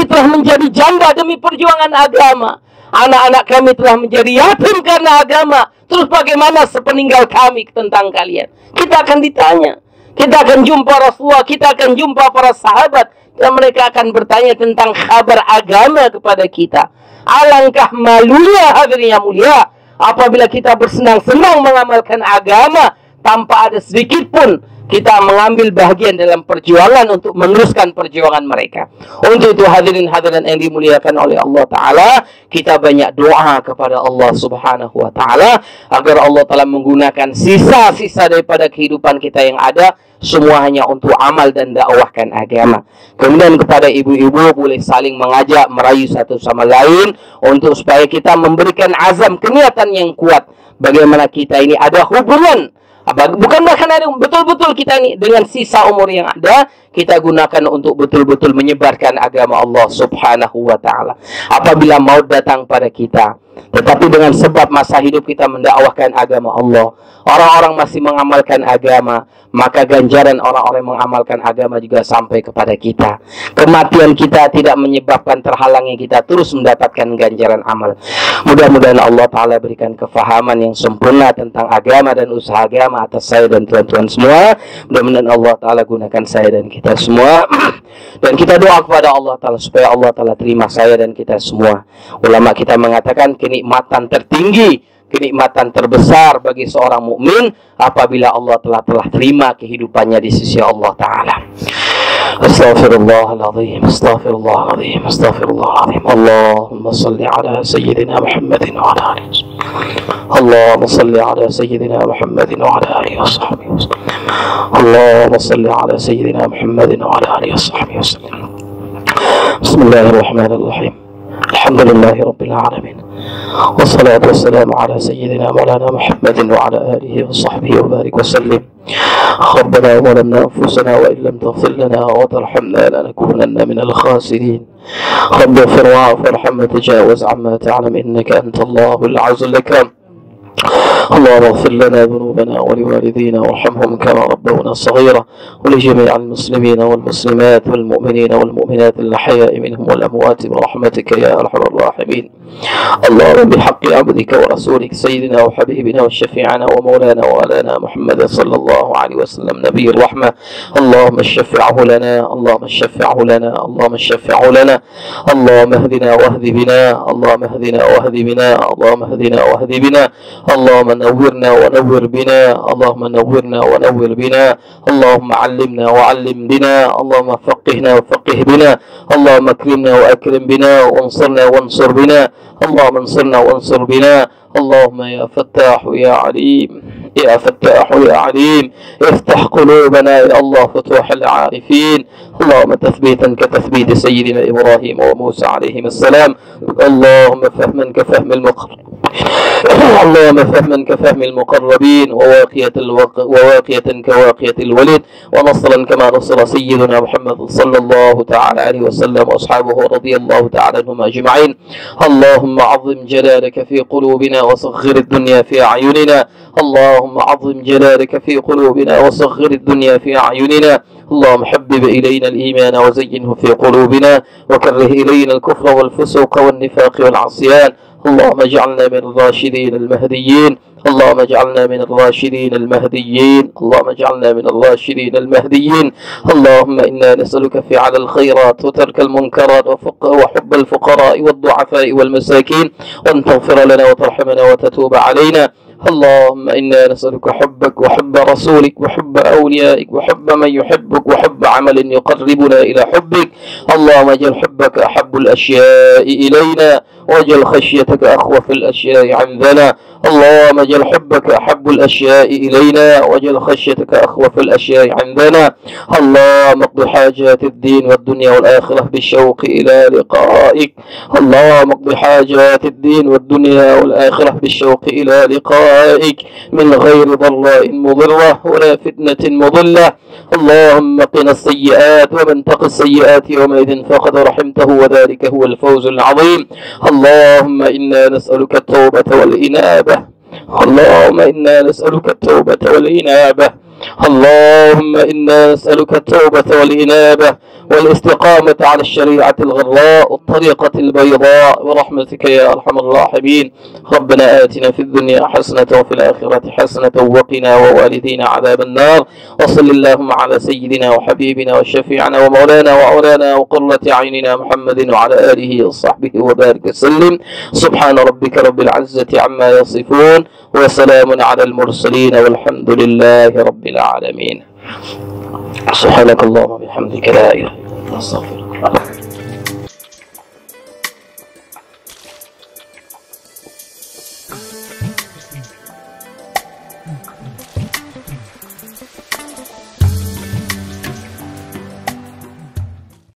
telah menjadi janda demi perjuangan agama. Anak-anak kami telah menjadi yatim karena agama. Terus bagaimana sepeninggal kami tentang kalian? Kita akan ditanya. Kita akan jumpa Rasulullah, kita akan jumpa para sahabat, dan mereka akan bertanya tentang kabar agama kepada kita. Alangkah malunya hadirin yang mulia apabila kita bersenang-senang mengamalkan agama tanpa ada sedikit pun kita mengambil bahagian dalam perjuangan untuk meneruskan perjuangan mereka. Untuk itu hadirin yang dimuliakan oleh Allah Ta'ala, kita banyak doa kepada Allah Subhanahu Wa Ta'ala agar Allah Ta'ala menggunakan sisa-sisa daripada kehidupan kita yang ada semua hanya untuk amal dan dakwahkan agama. Kemudian kepada ibu-ibu boleh saling mengajak, merayu satu sama lain untuk supaya kita memberikan azam, keniatan yang kuat bagaimana kita ini ada hubungan. Bukan bahkan ada betul-betul kita ini dengan sisa umur yang ada kita gunakan untuk betul-betul menyebarkan agama Allah Subhanahu Wa Ta'ala. Apabila maut datang pada kita, tetapi dengan sebab masa hidup kita mendakwahkan agama Allah, orang-orang masih mengamalkan agama, maka ganjaran orang-orang yang mengamalkan agama juga sampai kepada kita. Kematian kita tidak menyebabkan terhalangnya kita terus mendapatkan ganjaran amal. Mudah-mudahan Allah Ta'ala berikan kefahaman yang sempurna tentang agama dan usaha agama atas saya dan tuan-tuan semua. Mudah-mudahan Allah Ta'ala gunakan saya dan kita semua. Dan kita doa kepada Allah Ta'ala supaya Allah Ta'ala terima saya dan kita semua. Ulama kita mengatakan kenikmatan tertinggi, kenikmatan terbesar bagi seorang mukmin apabila Allah telah terima kehidupannya di sisi Allah Ta'ala. Astaghfirullahaladzim, astaghfirullahaladzim, astaghfirullahaladzim. Allahumma salli ala Sayyidina Muhammadin wa ala alihi. Allahumma salli ala Sayyidina Muhammadin wa ala alihi wa sahbihi. Allahumma salli ala Sayyidina Muhammadin wa ala alihi wa sahbihi. Bismillahirrahmanirrahim. Alhamdulillahi Rabbil Alamin. Wassalatu wassalamu ala Sayyidina Maulana Muhammadin wa ala alihi wa sahbihi wa barik wa sallim. ربنا ظلمنا أنفسنا وإن لم تغفر لنا وترحمنا لنكونن من الخاسرين. رب اغفر واعف وارحم وتجاوز عما تعلم إنك أنت الله العز الأكرم. اللهم اغفر لنا ذنوبنا ولوالدينا وارحمهم كما ربونا صغيرا، ولجميع المسلمين والمسلمات والمؤمنين والمؤمنات الأحياء منهم والأموات برحمتك يا أرحم الراحمين. اللهم بحق عبدك ورسولك سيدنا وحبيبنا وشفيعنا ومولانا وآلانا محمد صلى الله عليه وسلم نبي الرحمة، اللهم اشفعه لنا، اللهم اشفعه لنا، اللهم اشفعه لنا. اللهم اهدنا واهد بنا، اللهم اهدنا واهد بنا، اللهم اهدنا واهد بنا. اللهم نورنا ونور بنا، اللهم نورنا ونور بنا. اللهم علمنا وعلم بنا، اللهم فقهنا وفقه بنا. اللهم اكرمنا واكرم بنا، وانصرنا وانصر بنا. اللهم انصرنا وانصر بنا. اللهم يا فتاح يا عليم، يا فتاح يا عليم، افتح قلوبنا يا الله فتوح العارفين. اللهم تثبيتا كتثبيت سيدنا إبراهيم وموسى عليهما السلام. اللهم فهما كفهم المقربين، اللهم فهما كفهم المقربين، وواقية كواقية الولد، ونصرا كما نصر سيدنا محمد صلى الله تعالى عليه وسلم وأصحابه رضي الله تعالى عنهم أجمعين. اللهم عظم جلالك في قلوبنا وصغر الدنيا في أعيننا. اللهم عظم جلالك في قلوبنا وصغر الدنيا في أعيننا. اللهم حبب إلينا الإيمان وزينه في قلوبنا، وكره إلينا الكفر والفسوق والنفاق والعصيان. اللهم اجعلنا من الراشدين المهديين، اللهم اجعلنا من الراشدين المهديين، اللهم اجعلنا من الراشدين المهديين. اللهم إنا نسألك فعل الخيرات وترك المنكرات وحب الفقراء والضعفاء والمساكين، وأن تغفر لنا وترحمنا وتتوب علينا. اللهم إنا نسألك حبك وحب رسولك وحب أوليائك وحب من يحبك وحب عمل يقربنا إلى حبك. اللهم اجعل حبك أحب الأشياء إلينا، واجعل خشيتك أخوف الأشياء عندنا. اللهم اجعل حبك أحب الأشياء إلينا، واجعل خشيتك أخوف الأشياء عندنا. اللهم اقض حاجات الدين والدنيا والآخرة بالشوق إلى لقائك. اللهم اقض حاجات الدين والدنيا والآخرة بالشوق إلى لقائك، من غير ضراء مضرة ولا فتنة مضلة. اللهم قنا السيئات، ومن تق السيئات يومئذ فقد رحمته، وذلك هو الفوز العظيم. اللهم إنا نسألك التوبة والإنابة، اللهم إنا نسألك التوبة والإنابة، اللهم إنا نسألك التوبة والإنابة والاستقامة على الشريعة الغراء والطريقة البيضاء برحمتك يا أرحم الراحمين. ربنا آتنا في الدنيا حسنة وفي الآخرة حسنة وقنا ووالدينا عذاب النار. وصل اللهم على سيدنا وحبيبنا وشفيعنا ومولانا وعولانا وقرة عيننا محمد وعلى آله وصحبه وبارك وسلم. سبحان ربك رب العزة عما يصفون، وسلام على المرسلين، والحمد لله رب العالمين. سبحانك اللهم وبحمدك لا إله إلا أنت أستغفرك.